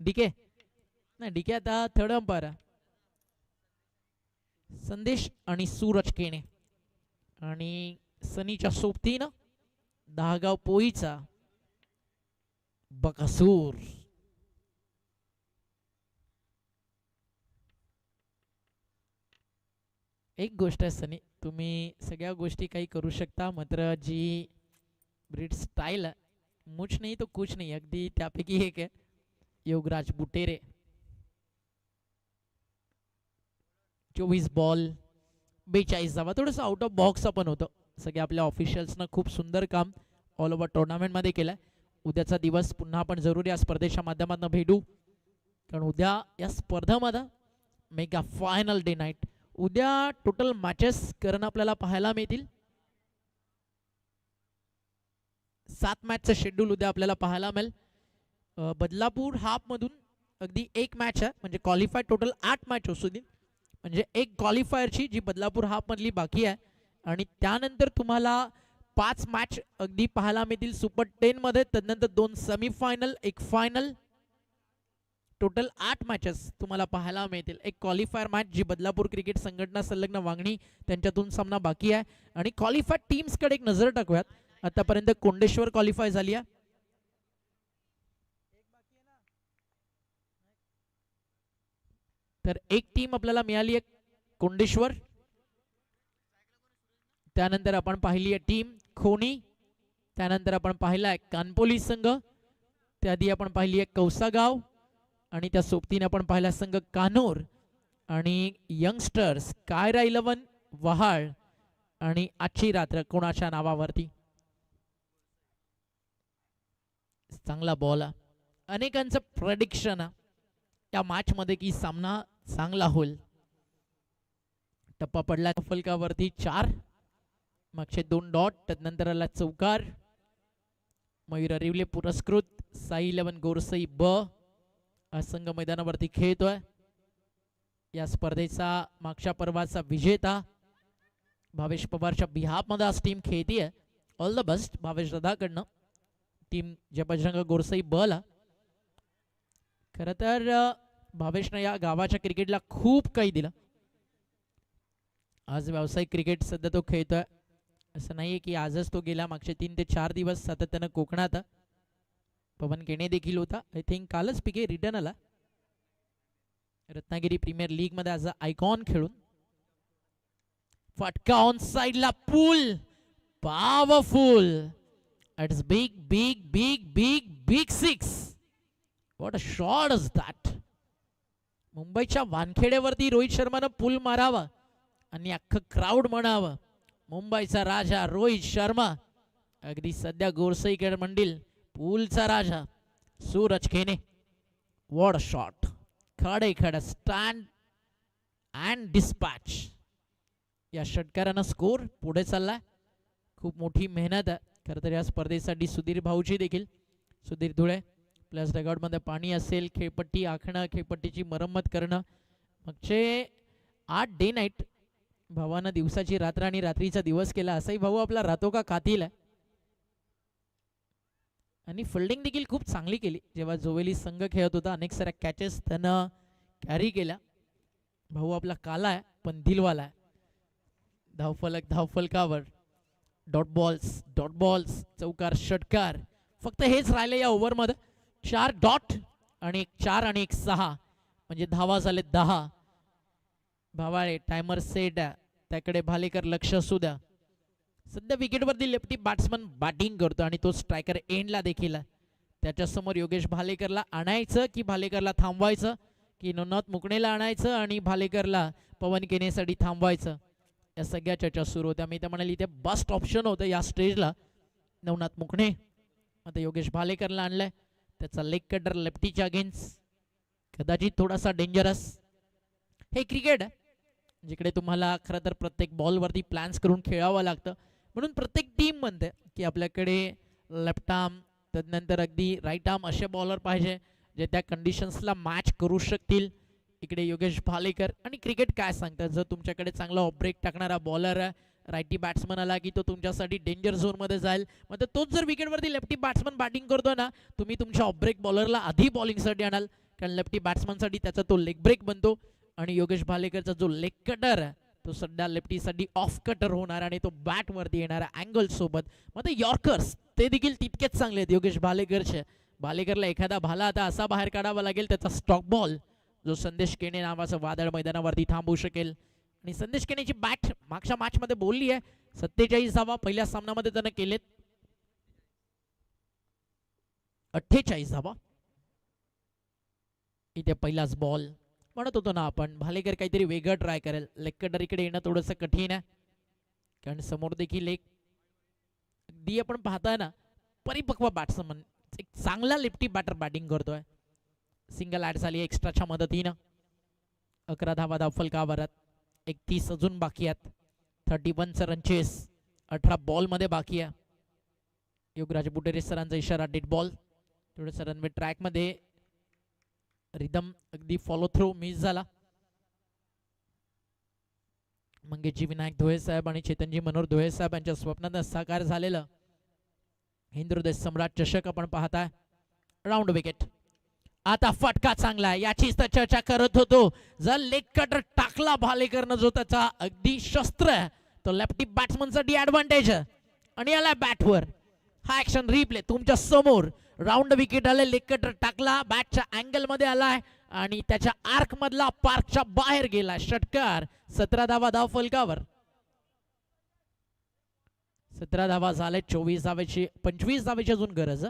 [SPEAKER 1] डीके नाही, डीके आता थर्ड अंपायर. संदेश आणि सूरज केणे आणि सनीच्या सोबतीनं दहागाव पोईचा बकासूर. एक गोष्ट आहे सनी, तुम्ही सगळ्या गोष्टी काही करू शकता, मात्र जी ब्रीड स्टाईल आहे, मुछ नाही तो कुछ नाही, अगदी त्यापैकी एक आहे योगराज बुटेरे. 24 बॉल 42 धावा. थोडंसं आउट ऑफ बॉक्स आपण होतं. सगळ्या आपल्या ऑफिशियल्सनं खूप सुंदर काम ऑल ओव्हर टुर्नामेंटमध्ये केलं. उद्याचा दिवस पुन्हा आपण जरूर या स्पर्धेच्या माध्यमातून भेटू, कारण उद्या या स्पर्धेमध्ये मेगा फायनल डे नाईट. उद्या टोटल मॅचेस करण आपल्याला पाहायला मिळतील. 7 मॅचचं शेड्यूल उद्या आपल्याला पाहायला मिळेल. बदलापूर हाफमधून अगदी एक मॅच आहे, म्हणजे क्वालिफाय टोटल 8 मॅच असू दे, म्हणजे एक क्वालिफायरची जी बदलापूर हाफमधली बाकी आहे. आणि त्यानंतर तुम्हाला 5 मॅच अगदी पाहायला मिळतील सुपर 10 मध्ये. त्यानंतर 2 सेमीफायनल, एक फायनल, टोटल 8 मॅचेस तुम्हाला पाहायला मिळतील. एक क्वालिफायर मॅच जी बदलापूर क्रिकेट संघटना संलग्न वांगणी त्यांच्यातून सामना बाकी आहे. आणि क्वालिफाईड टीम्सकडे एक नजर टाकूयात. आतापर्यंत कोंडेश्वर क्वालिफाय झाली आहे. तर एक टीम आपल्याला मिळाली आहे कोंडेश्वर. त्यानंतर आपण पाहिली आहे टीम खोनी. त्यानंतर आपण पाहिला आहे कानपोली संघ. त्याआधी आपण पाहिली आहे कौसागाव. आणि त्या सोबतीने आपण पाहिला संघ कानोर आणि यंगस्टर्स कायरा 11 वहाळ. आणि आजची रात्र कोणाच्या नावावरती. चांगला बॉल. अनेकांचं प्रेडिक्शन या मॅच मध्ये की सामना चांगला होईल. टप्पा पडला फलकावरती 4, मागचे 2 डॉट, त्यानंतर आला चौकार. मयूर अरिवले पुरस्कृत साई 11 गोरसई ब हा संघ मैदानावरती खेळतोय. या स्पर्धेचा मागच्या पर्वाचा विजेता भावेश पवारच्या बिहाफ मध्ये आज टीम खेळतीये. ऑल द बेस्ट भावेश दादाकडनं टीम जे बजरंग गोरसई ब ला. खरं तर भावेशनं या गावाच्या क्रिकेटला खूप काही दिलं. आज व्यावसायिक क्रिकेट सध्या तो खेळतोय. असं नाहीये की आजच तो गेला. मागचे 3 ते 4 दिवस सातत्यानं कोकणात. पवन केणे देखील होता. आय थिंक कालच पिके रिटर्न आला रत्नागिरी प्रीमियर लीग मध्ये आज आयकॉन खेळून. फटका ऑन साइडला, pull powerful. It's big big big big big 6. What a shot is that. मुंबईच्या वानखेड्यावरती रोहित शर्मानं पूल मारावा आणि अख्खं क्राऊड म्हणावं मुंबईचा राजा रोहित शर्मा. अगदी सध्या गोरसईकर मंडील पूलचा राजा सूरज खेने. What a shot. खडे खड स्टँड अँड डिस्पॅच. या षटकारानं स्कोर पुढे चाललाय. खूप मोठी मेहनत आहे खरं तर या स्पर्धेसाठी सुधीर भाऊची देखील. सुधीर धुळे प्लस डगआउटमध्ये पाणी असेल, खेळपट्टी आखणं, खेळपट्टीची मरम्मत करणं. मागचे 8 डे नाईट भावानं दिवसाची रात्र आणि रात्रीचा दिवस केला. असाही भाऊ आपला राहतो का कातील आहे. आणि फिल्डिंग देखील खूप चांगली केली. जेव्हा जोवेली संघ खेळत होता अनेक साऱ्या कॅचेस त्यानं कॅरी केल्या. भाऊ आपला काला आहे पण दिलवाला आहे. धावफलक धावफलकावर डॉट बॉल्स चौकार षटकार. फक्त हेच राहिले या ओव्हरमध्ये. 4 डॉट आणि एक 4 आणि एक 6 म्हणजे धावा झाले 10. भावाळे टायमर सेट आहे त्याकडे भालेकर लक्ष असू द्या. सध्या विकेटवरती लेफ्टी बॅट्समन बॅटिंग करतो आणि तो स्ट्रायकर एंडला देखील आहे. त्याच्यासमोर योगेश भालेकरला आणायचं की भालेकरला थांबवायचं, की नवनाथ मुकणेला आणायचं आणि भालेकरला पवन केनेसाठी थांबवायचं. या सगळ्या चर्चा सुरू होत्या. मी तर म्हणाल इथे बेस्ट ऑप्शन होतं या स्टेजला नवनाथ मुकणे. आता योगेश भालेकरला आणलंय. त्याचा लेग कटर लेफ्टीच्या अगेन्स्ट कदाचित थोडासा डेंजरस. हे क्रिकेट आहे जिकडे तुम्हाला खरं तर प्रत्येक बॉलवरती प्लॅन्स करून खेळावं लागतं. म्हणून प्रत्येक टीम म्हणते की आपल्याकडे लेफ्ट आर्म त्यानंतर अगदी राईट आर्म असे बॉलर पाहिजे जे त्या कंडिशन्सला मॅच करू शकतील. इकडे योगेश भालेकर. आणि क्रिकेट काय सांगतं, जर तुमच्याकडे चांगला ऑफ ब्रेक टाकणारा बॉलर राईटी बॅट्समन आला की तो तुमच्यासाठी डेंजर झोनमध्ये जाईल. मग तोच जर विकेटवरती लेफ्टी बॅट्समन बॅटिंग करतो ना, तुम्ही तुमच्या ऑफ ब्रेक बॉलरला आधी बॉलिंगसाठी आणाल, कारण लेफ्टी बॅट्समनसाठी त्याचा तो लेग ब्रेक बनतो. आणि योगेश भालेकरचा जो लेग कटर आहे तो सध्या लेफ्टीसाठी ऑफ कटर होणार आणि तो बॅटवरती येणारा अँगल सोबत. मग ते यॉर्कर्स ते देखील तितकेच चांगले आहेत योगेश भालेकरचे. भालेकरला एखादा भाला आता असा बाहेर काढावा लागेल त्याचा स्टॉक बॉल जो संदेश केने नावाचा वादळ मैदानावरती थांबवू शकेल. आणि संदेश केनेची बॅट मागच्या मॅच मध्ये बोलली आहे. 47 धावा पहिल्या सामन्यामध्ये त्यानं केलेत. 48 धावा. इथे पहिलाच बॉल. म्हणत होतो ना आपण भालेकर काहीतरी वेगळं ट्राय करेल. लेग कटर इकडे येणं थोडंसं कठीण आहे कारण समोर देखील एक अगदी आपण पाहताय ना, परिपक्व बॅट्समन, एक चांगला लेफ्टी बॅटर बॅटिंग करतोय. सिंगल ऍड झाली एक्स्ट्राच्या मदतीनं. 11 धावा धावफलकावरात, 31 अजून बाकी आहेत. 31 रन चेस 18 बॉल मध्ये बाकी आहे. योगराज बुटेरे सरांचा इशारा, डेड बॉल. थोडंसं रनवे ट्रॅक मध्ये रिदम अगदी फॉलो थ्रू मिस झाला. मंगेशजी विनायक धोळे साहेब आणि चेतनजी मनोहर धोळे साहेब यांच्या स्वप्नात साकार झालेलं हिंदुहृदय सम्राट चषक आपण पाहताय. Round wicket. आता फटका चांगला आहे, याचीच तर चर्चा करत होतो. जर लेग कटर टाकला भालेकरनं, जो त्याचा अगदी शस्त्र आहे, तो लेफ्टी बॅट्समनसाठी ऍडव्हान्टेज आहे. आणि आला बॅटवर. हा ऍक्शन रिप्ले तुमच्या समोर. राऊंड विकेट आले, लेग कटर टाकला, बॅटच्या अँगल मध्ये आलाय आणि त्याच्या आर्क मधला पार्कच्या बाहेर गेला. षटकार. 17 धावा धावफलकावर. 17 धावा झाले. 24 धावाची 25 धावाची अजून गरज.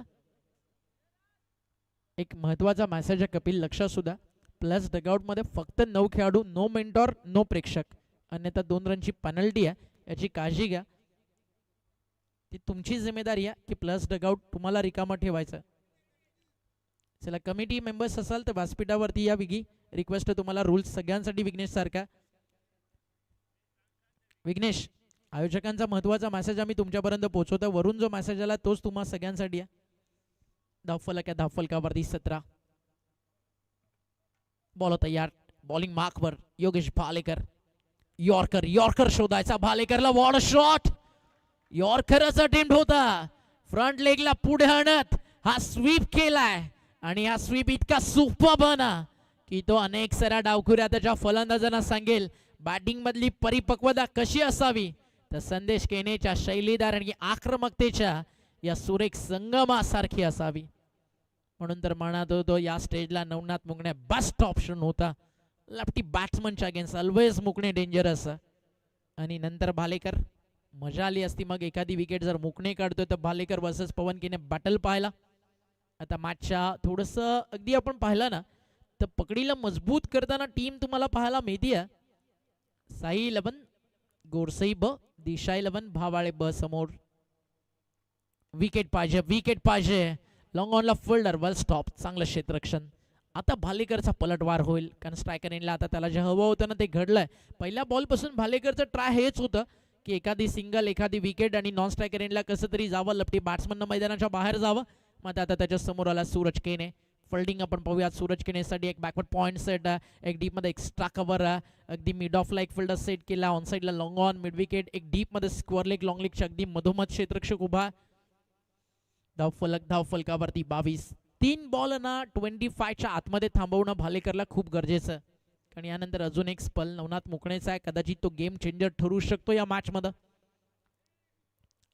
[SPEAKER 1] एक महत्वाचा मेसेज आहे कपिल, लक्षात सुद्धा. प्लस डगआउट मध्ये फक्त 9 खेळाडू, नो मेंटॉर, नो प्रेक्षक, अन्यथा 2 रनची पेनल्टी आहे, याची काळजी घ्या. ती तुमची जिम्मेदारी आहे की प्लस डगआउट तुम्हाला रिकामा ठेवायचं. चला, कमिटी मेंबर्स असाल तर व्यासपीठावरती या. विगी रिक्वेस्ट आहे तुम्हाला, रूल्स सगळ्यांसाठी विघ्नेश सारखा. विघ्नेश, आयोजकांचा महत्वाचा मेसेज आम्ही तुमच्यापर्यंत पोहोचवतो. वरून जो मेसेज आला तोच तुम्हा सगळ्यांसाठी आहे. धावफलक आहे, धावफलकावरती 17. बॉल तयार. बॉलिंग मार्कवर योगेश भालेकर. यॉर्कर, यॉर्कर शोधायचा भालेकरला. What shot. यॉर्करच अटेम्प्ट होता. फ्रंट लेगला पुढे आणत हा स्वीप केलाय आणि हा स्वीप इतका सुपर्ब ना की तो अनेक साऱ्या डावखुऱ्या त्याच्या फलंदाजांना सांगेल बॅटिंग मधली परिपक्वता कशी असावी. तर संदेश केनेच्या शैलीदार आणि आक्रमकतेच्या या सुरेख संगमासारखी असावी. म्हणून तर म्हणत होतो या स्टेजला नवनाथ मुकणे बेस्ट ऑप्शन होता. लेफ्टी बॅट्समनच्या अगेन्स्ट ऑलवेज मुकणे डेंजरस. आणि नंतर भालेकर. मजा आली असती मग एखादी विकेट जर मुकणे काढतोय तर भालेकर वर्सेस पवन केने बॅटल पाहायला. आता मॅचच्या थोडंसं अगदी आपण पाहिलं ना तर पकडीला मजबूत करताना टीम तुम्हाला पाहायला मिळतीये. साई 11, गोरसई ब, दिशा 11, भावाळे ब समोर. विकेट पाहिजे, विकेट पाहिजे. लॉंग ऑनला फिल्डर वेल स्टॉप, चांगलं क्षेत्ररक्षण. आता भालेकरचा पलटवार होईल कारण स्ट्रायकर एंडला आता त्याला जे हवं होतं ना ते घडलंय. पहिल्या बॉल पासून भालेकरचं ट्राय हेच होतं की एखादी सिंगल, एखादी विकेट आणि नॉन स्ट्रायकर एंडला कसं तरी जावं, लेफ्टी बॅट्समन मैदानाच्या बाहेर जावं. मग आता त्याच्या समोर आला सूरज केने. फिल्डिंग आपण पाहूया. सूरज केनेसाठी एक बॅकवर्ड पॉईंट सेट, एक डीप मध्ये एक्स्ट्रा कव्हर, अगदी mid of like fielder set केला. ऑन साईडला लॉंग ऑन, मिड विकेट, एक डीप मध्ये स्क्वेअर लेग, लॉंग लेगच्या अगदी मधोमध क्षेत्ररक्षक उभा. धावफलक, धावफलकावरती 22. 3 बॉल ना 25च्या आतमध्ये थांबवणं भालेकरला खूप गरजेचं. कारण यानंतर अजून एक स्पल नवनाथ मुकणेचा आहे, कदाचित तो गेम चेंजर ठरू शकतो या मॅच मध्ये.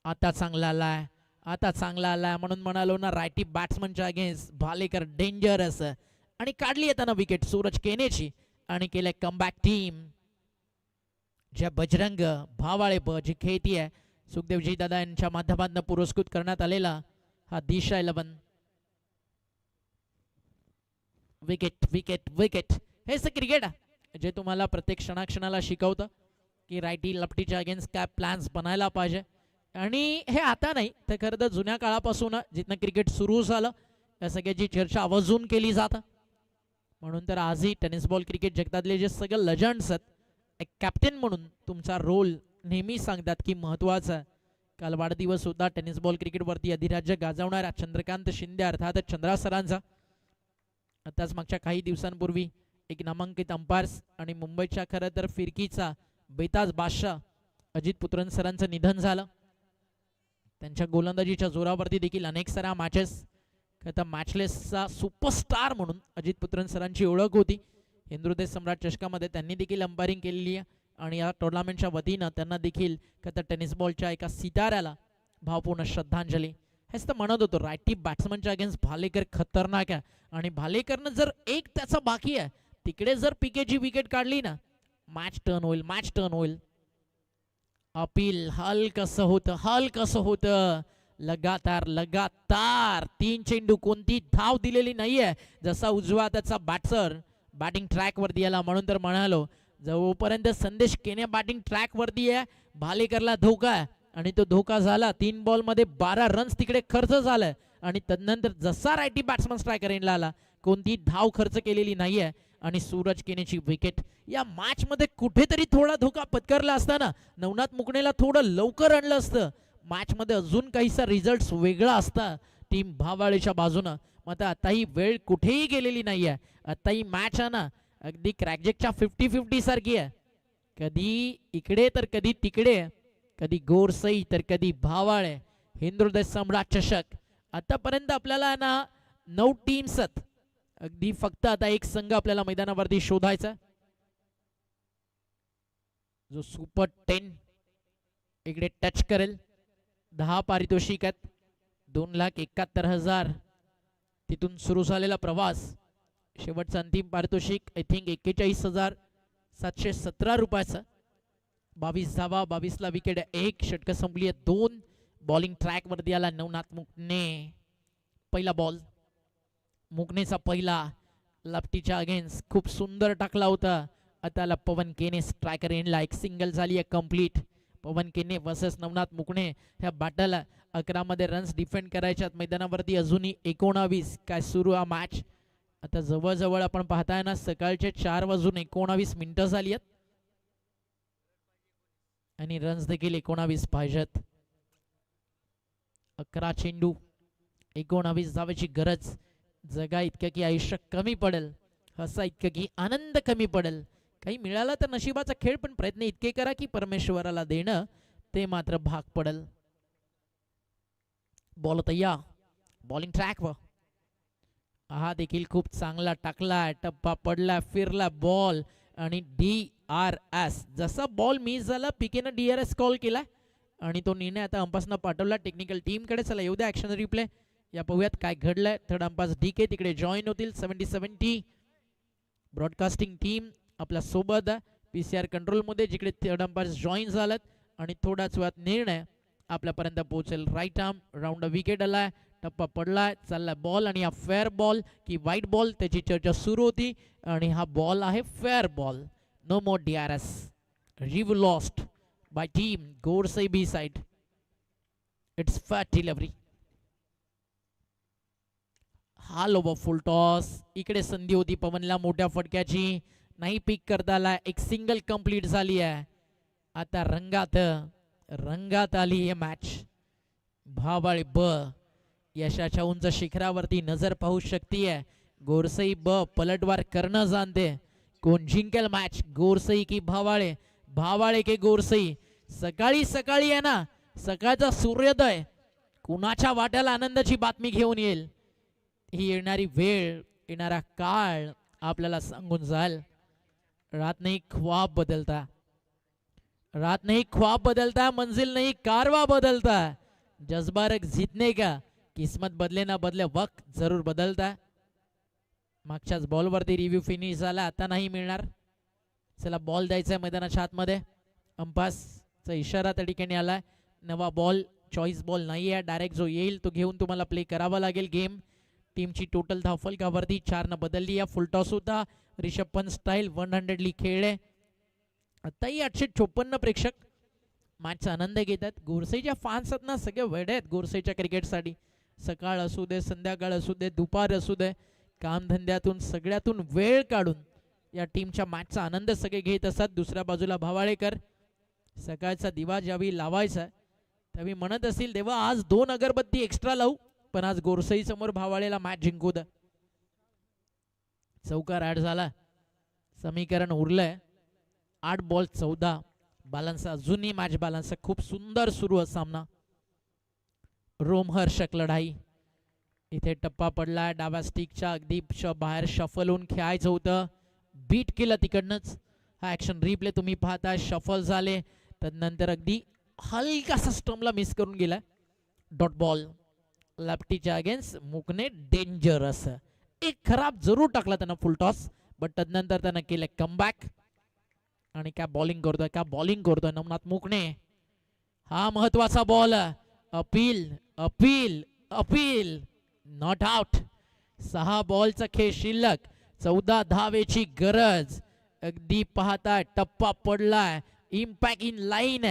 [SPEAKER 1] आता चांगला आलाय, आता चांगला आलाय. म्हणून म्हणालो ना रायटी बॅट्समनच्या अगेन्स्ट भालेकर डेंजरस. आणि काढली येताना विकेट सूरज केनेची आणि केले कमबॅक टीम. ज्या बजरंग भावाळे ब जी खेळतीये सुखदेवजी दादा यांच्या माध्यमातून पुरस्कृत करण्यात आलेला हा दिशा 11. Wicket, wicket, wicket. हेच क्रिकेट जे तुम्हाला प्रत्येक क्षणाक्षणाला शिकवतं की रायटी लेफ्टीच्या अगेन्स्ट काय प्लॅन्स बनायला पाहिजे. आणि हे आता नाही तर खरं तर जुन्या काळापासून जिथनं क्रिकेट सुरू झालं या सगळ्याची चर्चा आवर्जून केली जातं. म्हणून तर आजही टेनिस बॉल क्रिकेट जगतातले जे सगळे लेजंड्स आहेत, एक कॅप्टन म्हणून तुमचा रोल नेहमी सांगतात की महत्त्वाचा आहे. काल वाढदिवस होता टेनिस बॉल क्रिकेटवरती अधिराज्य गाजवणाऱ्या चंद्रकांत शिंदे अर्थात चंद्रा सरांचा. आताच मागच्या काही दिवसांपूर्वी एक नामांकित अंपायर्स आणि मुंबईच्या खरं तर फिरकीचा बेताज बादशाह अजित पुत्रन सरांचं निधन झालं. त्यांच्या गोलंदाजीच्या जोरावरती देखील अनेक साऱ्या मॅचेस आता मॅचलेसचा सुपरस्टार म्हणून अजित पुत्रन सरांची ओळख होती. हिंदुहृदय सम्राट चषकामध्ये त्यांनी देखील अंपायरिंग केलेली आहे आणि या टुर्नामेंटच्या वतीनं त्यांना देखील आता टेनिस बॉलच्या एका सिताऱ्याला भावपूर्ण श्रद्धांजली. हेच तर म्हणत होतो रायटी बॅट्समनच्या अगेन्स्ट भालेकर खतरनाक आहे आणि भालेकरनं जर एक त्याचा बाकी आहे तिकडे जर पीकेची विकेट काढली ना मॅच टर्न होईल, मॅच टर्न होईल. अपील हल कसं होतं, हल कसं होतं. लगातार लगातार 3 चेंडू कोणती धाव दिलेली नाहीये. जसा उजवा त्याचा बॅट्सर बॅटिंग ट्रॅक वरती आला. म्हणून तर म्हणालो जोपर्यंत संदेश केने बॅटिंग ट्रॅक वरती आहे भालेकरला धोका आहे आणि तो धोका झाला. 3 बॉल मध्ये 12 रन्स तिकडे खर्च झाला आणि तदनंतर जसा रायटी बॅट्समन स्ट्रायकर एंडला आला कोणती धाव खर्च केलेली नाहीये आणि सूरज केनेची विकेट. या मॅच मध्ये कुठेतरी थोडा धोका पत्करला असताना नवनाथ मुकणेला थोडं लवकर आणलं असतं मॅच मध्ये अजून काहीसा रिझल्ट वेगळा असता टीम भावाळेच्या बाजूनं. मात्र आता ही वेळ कुठेही गेलेली नाहीये. आता ही मॅच आहे ना अगदी क्रॅकजेकच्या 50-50 सारखी आहे. कधी इकडे तर कधी तिकडे, कधी गोरसई तर कधी भावाळे. हिंदुहृदय सम्राट चषक आतापर्यंत आपल्याला ना 9 टीम्स आहेत. अगदी फक्त आता एक संघ आपल्याला मैदानावरती शोधायचा जो सुपर 10 इकडे टच करेल. 10 पारितोषिक आहेत. 2,71,000 तिथून सुरू झालेला प्रवास. शेवटचं अंतिम पारितोषिक आय थिंक 41,717 रुपयाचं. 22 धावा, 22ला विकेट, 1 षटक संपली आहे. 2 बॉलिंग ट्रॅक वरती आला नवनाथ मुकणे. पहिला बॉल मुकणेचा पहिला लेफ्टीच्या अगेन्स्ट खूप सुंदर टाकला होता. आता पवन केने स्ट्रायकर एंडला एक सिंगल झाली आहे कंप्लीट. पवन केने वर्सेस नवनाथ मुकणे. ह्या बॅटल 11 मध्ये रन्स डिफेंड करायच्यात मैदानावरती अजूनही 19. काय सुरू हा मॅच. आता जवळजवळ आपण पाहताय ना सकाळचे 4:19 झाली आहेत आणि रन्स देखील 19 पाहिजेत. 11 चेंडू 19 धावेची गरज. जगा इतकं की आयुष्य कमी पडेल, हसा इतकं की आनंद कमी पडेल. काही मिळाला तर नशिबाचा खेळ, पण प्रयत्न इतके करा की परमेश्वराला देणं ते मात्र भाग पडेल. बॉल तयार, बॉलिंग ट्रॅक व हा देखील खूप चांगला टाकला. टप्पा पडला, फिरला बॉल आणि DRS. जसा बॉल मिस झाला पिकेनं DRS कॉल केला आणि तो निर्णय आता अंपासनं पाठवला टेक्निकल टीम कडे. चला येऊ द्या ऍक्शन रिप्ले, या पाहूयात काय घडलंय. थर्ड अंपास DK तिकडे जॉईन होतील. 70-70 ब्रॉडकास्टिंग टीम आपल्या सोबत PCR कंट्रोल मध्ये जिकडे थर्ड अंपायर्स जॉईन झालेत आणि थोड्याच वेळात निर्णय आपल्यापर्यंत पोहोचेल. राईट आर्म राऊंड विकेट आलाय, टप्पा पडलाय, चाललाय बॉल आणि हा फेअर बॉल की वाईट बॉल त्याची चर्चा सुरू होती आणि हा बॉल आहे fair ball. No more DRS. Review lost by team Gorsai B side. It's fair delivery. हा लोबो फुल टॉस. इकडे संधी होती पवनला मोठ्या फटक्याची, नाही पिक करता आला. एक सिंगल कंप्लीट झाली आहे. आता रंगात आली ही मॅच. भावाळे ब यशाच्या उंच शिखरावरती नजर पाहू शकतीये. गोरसई ब पलटवार करणं जाणते. कोण जिंकेल मॅच, गोरसई की भावाळे, भावाळे की गोरसई. सकाळी सकाळी आहे ना सकाळचा सूर्योदय कुणाच्या वाट्याला आनंदाची बातमी घेऊन येईल ही येणारी वेळ, येणारा काळ आपल्याला सांगून जाईल. रात नहीं ख्वाब बदलता, रात नहीं ख्वाब बदलता, मंजिल नहीं कारवा बदलता. जज्बा रख जीतने का, किस्मत बदले ना बदले वक्त जरूर बदलता. मागच्याच बॉलवरती रिव्ह्यू फिनिश झाला, आता नाही मिळणार. चला बॉल द्यायचा मैदानाच्या आतमध्ये. अंपासचा इशारा त्या ठिकाणी आलाय. नवा बॉल चॉईस बॉल नाही आहे, डायरेक्ट जो येईल तो घेऊन तुम्हाला प्ले करावा लागेल. गेम टीमची टोटल धावफलकावरती 4 न बदलली आहे. फुल टॉस होता. रिषभ पंत स्टाईल 100 ली खेळले. आताही 854 प्रेक्षक मॅचचा आनंद घेतात. गोरसईच्या फॅन्स आहेत ना सगळे वेडे आहेत गोरसईच्या क्रिकेटसाठी. सकाळ असू दे, संध्याकाळ असू दे, दुपार असू दे, कामधंद्यातून सगळ्यातून वेळ काढून या टीमच्या मॅचचा आनंद सगळे घेत असतात. दुसऱ्या बाजूला भावाळेकर सकाळचा दिवा ज्यावेळी लावायचा त्यावेळी म्हणत असतील तेव्हा आज 2 अगरबत्ती एक्स्ट्रा लावू, पण आज गोरसई समोर भावाळेला मॅच जिंकू द्या. चौकार ऍड झाला, समीकरण उरलंय. 8 बॉल 14 बॅलन्स. अजूनही मॅच बॅलन्स. खूप सुंदर सुरू आहे सामना. रोमहर्षक लढाई. इथे टप्पा पडलाय डाव्या स्टिकच्या अगदी बाहेर शफल होऊन खेळायचं होतं, बीट केलं तिकडनंच. हा ऍक्शन रिप्ले तुम्ही पाहता. शफल झाले तदनंतर अगदी हलकासा स्टम्पला मिस करून गेलाय. डॉट बॉल लेफ्टीच्या अगेन्स्ट. मुकणे डेंजरस. एक खराब जरूर टाकला त्यांना फुल टॉस, बट तदनंतर त्यानं केलं कमबॅक. आणि काय बॉलिंग करतोय नवनाथ मुकणे. हा महत्वाचा ball. Appeal appeal appeal. Not out. 6 बॉलचा खेळ शिल्लक, 14 धावेची गरज. अगदी पाहता टप्पा पडलाय. Impact in line.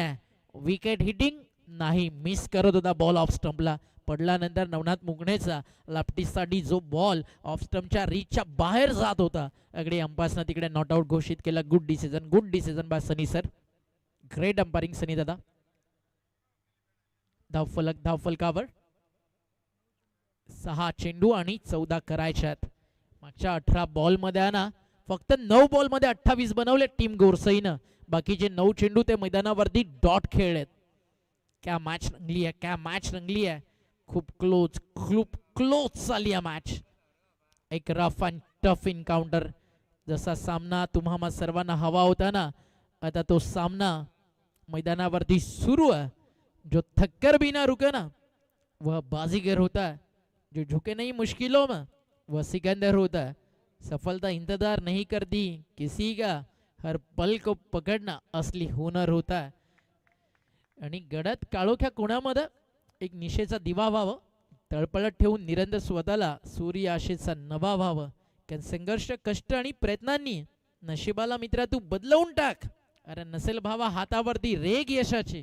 [SPEAKER 1] Wicket hitting नाही, मिस करत होता बॉल ऑफ स्टंपला. पडल्यानंतर नवनाथ मुंगणेचा लापटीसाठी जो बॉल ऑफ स्टंपच्या रीचच्या बाहेर जात होता, अगदी अंपायरनं तिकडे नॉट आउट घोषित केला. गुड डिसिजन बाय सनी सर. ग्रेट अंपायरिंग सनी दादा. धावफलकावर 6 चेंडू आणि 14 करायच्यात. मागच्या 18 बॉलमध्ये आहे ना, फक्त 9 बॉलमध्ये 28 बनवले टीम गोरसईनं. बाकीचे 9 चेंडू ते मैदानावरती डॉट खेळलेत. क्या मॅच रंगली आहे. खूप क्लोज चालली आहे मॅच. एक रफ अँड टफ इन्काउंटर. जसा सामना तुम्हा सर्वांना हवा होता ना, आता तो सामना मैदानावरती सुरू है. जो थक्कर भी ना रुके ना वह बाजीगर होता है. जो झुके नहीं मुश्किलों में वह सिकंदर होता है. सफलता इंतजार नहीं करती किसी का, हर पल को पकड़ना असली हुनर होता है. आणि गडद काळोख्या कोणामध्ये एक निशेचा दिवा व्हावं, तळपळत ठेवून निरंतर स्वतःला सूर्य आशेचा नवा व्हावं. कारण संघर्ष, कष्ट आणि प्रयत्नांनी नशिबाला मित्रा तू बदलवून टाक. अरे नसेल भावा हातावरती रेग यशाची,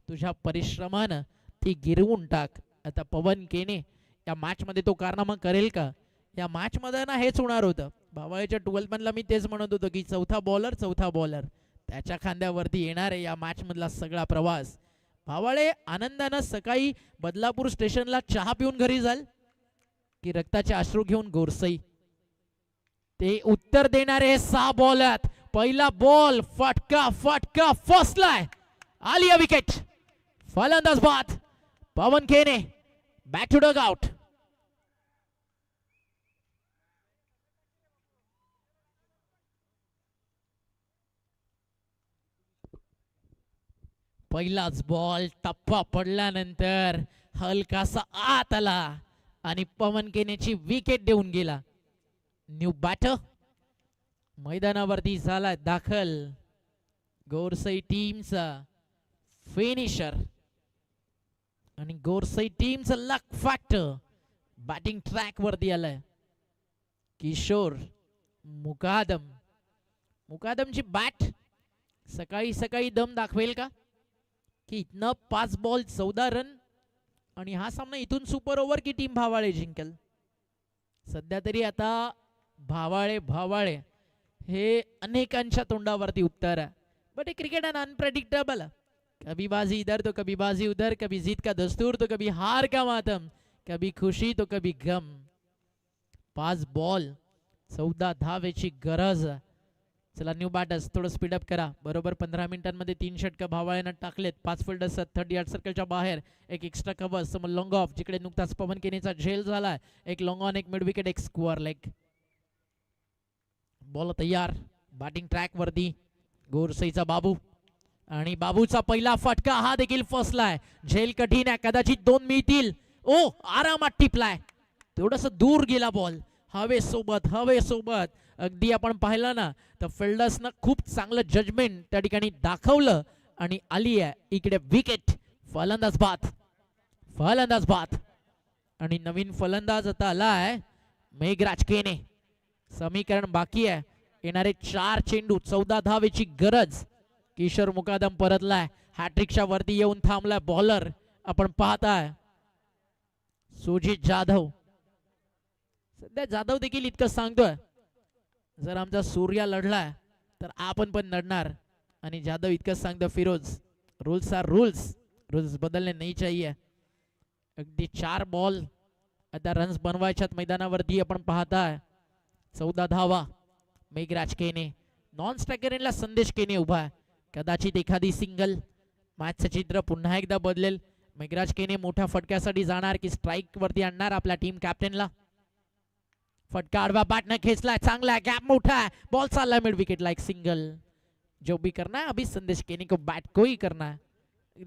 [SPEAKER 1] तुझ्या परिश्रमानं ती गिरवून टाक. आता पवन केने या मॅच मध्ये तो कारनामा करेल का? या मॅच मध्ये ना हेच होणार होतं. भावाच्या 12 मधला मी तेच म्हणत होतो की चौथा बॉलर त्याच्या खांद्यावरती येणार आहे या मॅच मधला सगळा प्रवास. भावाळे आनंदानं सकाळी बदलापूर स्टेशनला चहा पिऊन घरी जाल की रक्ताचे अश्रू घेऊन गोरसई, ते उत्तर देणारे हे 6 बॉल आहेत. पहिला बॉल फटका फसलाय, आली विकेट. फलंदाज बाद Pawan Kene. Back to dugout. पहिलाच बॉल टप्पा पडल्यानंतर हलकासा आत आला आणि पवन केनेची विकेट देऊन गेला. न्यू बॅटर मैदानावरती झाला दाखल. गोरसई टीमचा फिनिशर आणि गोरसई टीमचा लक फॅक्टर बॅटिंग ट्रॅक वरती आलाय. किशोर मुकादमची बॅट सकाळी दम दाखवेल का? की इथनं 5 बॉल 14 रन आणि हा सामना इथून सुपर ओव्हर की टीम भावाळे जिंकेल? सध्या तरी आता भावाळे हे अनेकांच्या तोंडावरती उत्तर आहे. But cricket an unpredictable. कभी बाजी इधर तो कभी बाजी उधर, कभी जीत का दस्तूर तो कभी हार का मातम, कभी खुशी तो कभी गम. 5 बॉल 14 धावेची गरज. चला न्यू बॅटर्स थोडं स्पीडअप करा. बरोबर 15 मिनिटांमध्ये 3 षटकं भावाळ्यानं टाकलेत. 5 फिल्डर्स 30 यार्ड सर्कलच्या बाहेर. एक एक्स्ट्रा कव्हर समोर लॉंग ऑफ, जिकडे नुकताच पवन केनेचा झेल झालाय. एक लॉंग ऑन, एक मिड विकेट, एक स्क्वेअर लेग. बॉल तयार बॅटिंग ट्रॅक वरती. गोरसईचा बाबू आणि बाबूचा पहिला फटका हा देखील फसलाय. झेल कठीण आहे, कदाचित 2 मिळतील. ओ आरामात टिपलाय, थोडस दूर गेला बॉल. हवेसोबत अगदी आपण पाहिलं ना तर फिल्डर्सनं खूप चांगलं जजमेंट त्या ठिकाणी दाखवलं आणि आली आहे इकडे विकेट. फलंदाज बाद आणि नवीन फलंदाज आता आलाय मेघराज केने. समीकरण बाकी आहे. येणारे 4 चेंडू 14 धावेची गरज. किशोर मुकादम परतलाय, हॅट्रिकच्या वरती येऊन थांबलाय बॉलर. आपण पाहताय सुजित जाधव. सध्या जाधव देखील इतकं सांगतोय, जर आमचा सूर्या लढलाय तर आपण पण लढणार. आणि जाधव इतकं सांगतो, फिरोज रूल्स आर रूल्स बदलने नाही चाहिए. अगदी 4 बॉल आता रन्स बनवायच्यात मैदानावरती. आपण पाहताय 14 धावा. मेघराज केने नॉन स्ट्रायकरला संदेश केने उभा आहे. कदाचित एखादी सिंगल मॅचचं चित्र पुन्हा एकदा बदलेल. मेघराज केने मोठ्या फटक्यासाठी जाणार की स्ट्राइक वरती आणणार आपल्या टीम कॅप्टनला. फटका आडवा बॅटने खेचलाय, चांगला गॅप मोठा है. बॉल चालला मिड विकेट लाइक सिंगल. जो भी करना है अभी संदेश केने को बैट को ही करना है.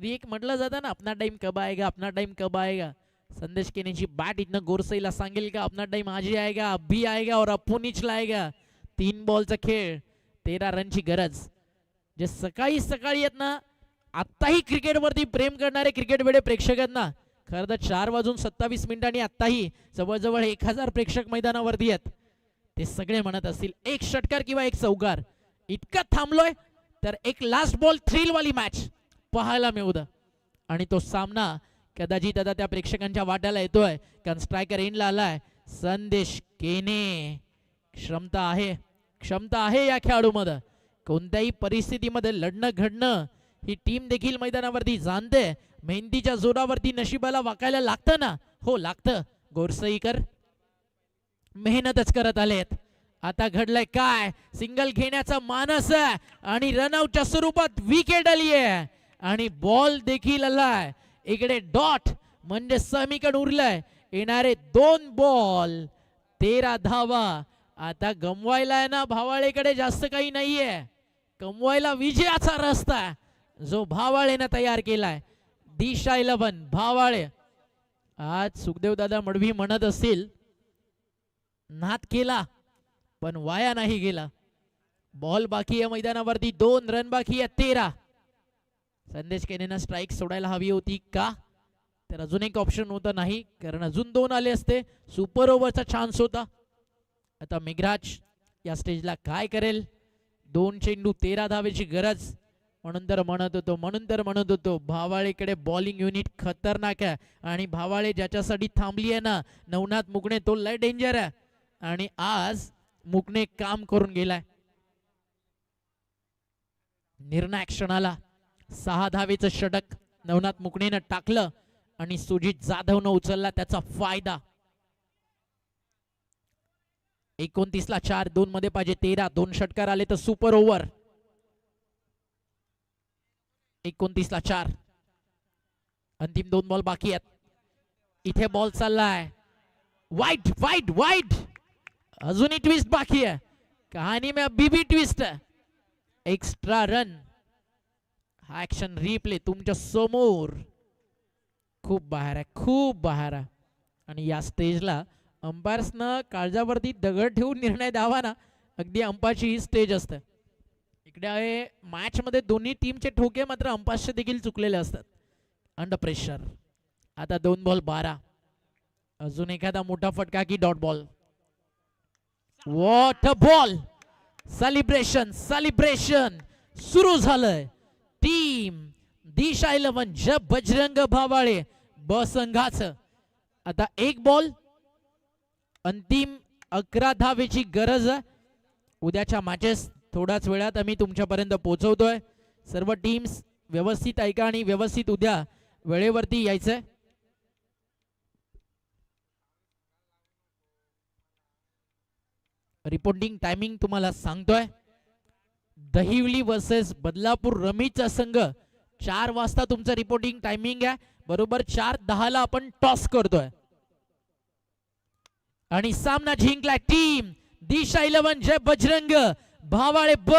[SPEAKER 1] एक म्हटलं जातं ना अपना टाइम कब आएगा. संदेश केनेची बॅट इथनं गोरसईला सांगेल का अपना टाइम आज ही आएगा, अभी आएगा और अप्पू नीच लाएगा. 3 बॉलचा खेळ, 13 रनची गरज. जे सकाळी आहेत ना आत्ताही क्रिकेटवरती प्रेम करणारे क्रिकेट वेडे प्रेक्षक आहेत ना, खरं तर 4:27 आत्ताही जवळजवळ 1000 प्रेक्षक मैदानावरती आहेत. ते सगळे म्हणत असतील एक षटकार किंवा एक चौकार. इतका थांबलोय तर एक लास्ट बॉल थ्रिल वाली मॅच पाहायला मिळू द्या. आणि तो सामना कदाचित आता त्या प्रेक्षकांच्या वाट्याला येतोय, कारण स्ट्रायकर एंडला आलाय. संदेश केने, क्षमता आहे या खेळाडूमध्ये. कोणत्याही परिस्थितीमध्ये लढणं घडणं ही टीम देखील मैदानावरती जाणते. मेहनतीच्या जोरावरती नशिबाला वाकायला लागतं ना, हो लागतं. गोरसईकर मेहनतच करत आलेत. आता घडलंय काय, सिंगल घेण्याचा मानस आहे आणि रनआउटच्या स्वरूपात विकेट आली आहे आणि बॉल देखील आलाय. इकडे डॉट म्हणजे समीकरण उरलंय. येणारे 2 बॉल 13 धावा. आता गमवायला आहे ना भावाळेकडे जास्त काही नाहीये, कमवायला विजयाचा रस्ता जो भावाळेनं तयार केलाय. दिशा 11 भावाळे. आज सुखदेव दादा मडवी म्हणत असतील नाद केला पण वाया नाही गेला. बॉल बाकी आहे मैदानावरती, 2 रन बाकी आहे. 13. संदेश केनेनं स्ट्राईक सोडायला हवी होती का, तर अजून एक ऑप्शन होता नाही, कारण अजून 2 आले असते. सुपर ओव्हरचा चान्स होता. आता मेघराज या स्टेजला काय करेल. 2 चेंडू 13 धावेची गरज. म्हणून तर म्हणत होतो भावाळेकडे बॉलिंग युनिट खतरनाक आहे आणि भावाळे ज्याच्यासाठी थांबली आहे ना नवनाथ मुकणे, तो लय डेंजर आहे. आणि आज मुकणे काम करून गेलाय. निर्णायक क्षणाला 6 धावेचं षटक नवनाथ मुकणेनं टाकलं आणि सुजित जाधवनं उचलला त्याचा फायदा. 29ला 4, 2 मध्ये पाहिजे 13. 2 षटकार आले तर सुपर ओव्हर. 29ला 4. अंतिम 2 बॉल बाकी आहेत. इथे बॉल चाललाय वाईट वाईट वाईट. अजूनही ट्विस्ट बाकी है, कहानी में अभी भी ट्विस्ट है. Extra run. हा ऍक्शन रिप्ले तुमच्या समोर. खूप बाहेर आहे आणि या स्टेजला अंपायर्सनं काळजावरती दगड ठेवून निर्णय द्यावा ना, अगदी अंपायरची ही स्टेज असते. इकडे आहे मॅच मध्ये दोन्ही टीमचे ठोके मात्र अंपायरचे देखील चुकलेले असतात. Under pressure. आता 2 बॉल 12. अजून एखादा मोठा फटका की dot ball. What a ball. Celebration सुरू झालंय. टीम दिशा 11 जब बजरंग भावाळे ब संघाचं. आता 1 बॉल, अंतिम 11 धावेची गरज. उद्याच्या मॅचेस थोड्याच वेळात आम्ही तुमच्यापर्यंत पोहोचवतोय. सर्व टीम्स व्यवस्थित ऐका आणि व्यवस्थित उद्या वेळेवरती यायचंय. रिपोर्टिंग टायमिंग तुम्हाला सांगतोय. दहिवली वर्सेस बदलापूर रमीचा संघ 4 वाजता तुमचं रिपोर्टिंग टायमिंग आहे. बरोबर 4:10 आपण टॉस करतोय आणि सामना जिंकलाय टीम दिशा 11 जय बजरंग भावाळे ब.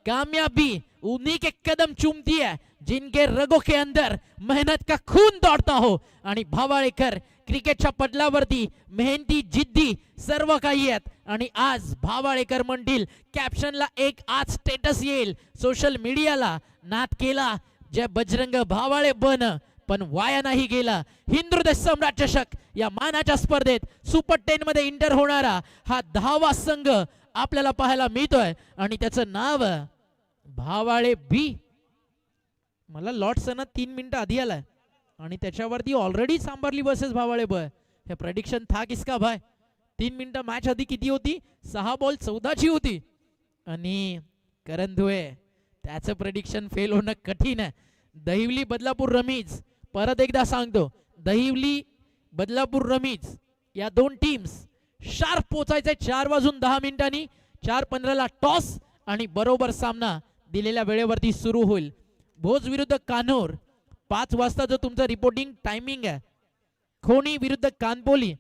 [SPEAKER 1] कामयाबी उन्हीं के कदम चूमती है जिनके रगों के अंदर मेहनत का खून दौड़ता हो. आणि भावाळेकर क्रिकेटच्या पडलावरती मेहनती जिद्दी सर्व काही आहेत. आणि आज भावाळेकर म्हणतील कॅप्शनला एक आज स्टेटस येईल सोशल मीडियाला, नाद केला जय बजरंग भावाळे बन पण वाया नाही गेला. हिंदुहृदय सम्राट चषक या मानाच्या स्पर्धेत सुपर 10 मध्ये इंटर होणारा हा 10वा संघ आपल्याला पाहायला मिळतोय आणि त्याचं नाव भावाळे बी. मला लॉर्ड्सना 3 मिनिटं आधी आलाय आणि त्याच्यावरती ऑलरेडी सांबारली वर्सेस भावाळे ब. हे प्रेडिक्शन था किसका भाई. 3 मिनिटं मॅच आधी किती होती, 6 बॉल 14ची होती. आणि करण धुळे त्याचं प्रेडिक्शन फेल होणं कठीण आहे. दहिवली बदलापूर रमीज, परत एकदा सांगतो दहिवली बदलापूर रमीज या 2 टीम्स शार्प पोचायचे 4:10 4:15 टॉस आणि बरोबर सामना दिलेल्या वेळेवरती सुरू होईल. भोज विरुद्ध कान्होर 5 वाजता जो तुमचं रिपोर्टिंग टायमिंग आहे. खोणी विरुद्ध कानपोली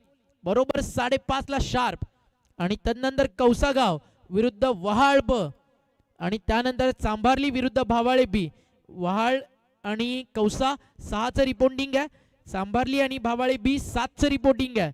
[SPEAKER 1] बरोबर 5:30 शार्प. आणि तदनंतर कौसागाव विरुद्ध वहाळ ब. आणि त्यानंतर चांभारली विरुद्ध भावाळे बी. वहाळ आणि कौसा 6चं रिपोर्टिंग आहे. सांभारली आणि भावाळे बी 7चं रिपोर्टिंग आहे.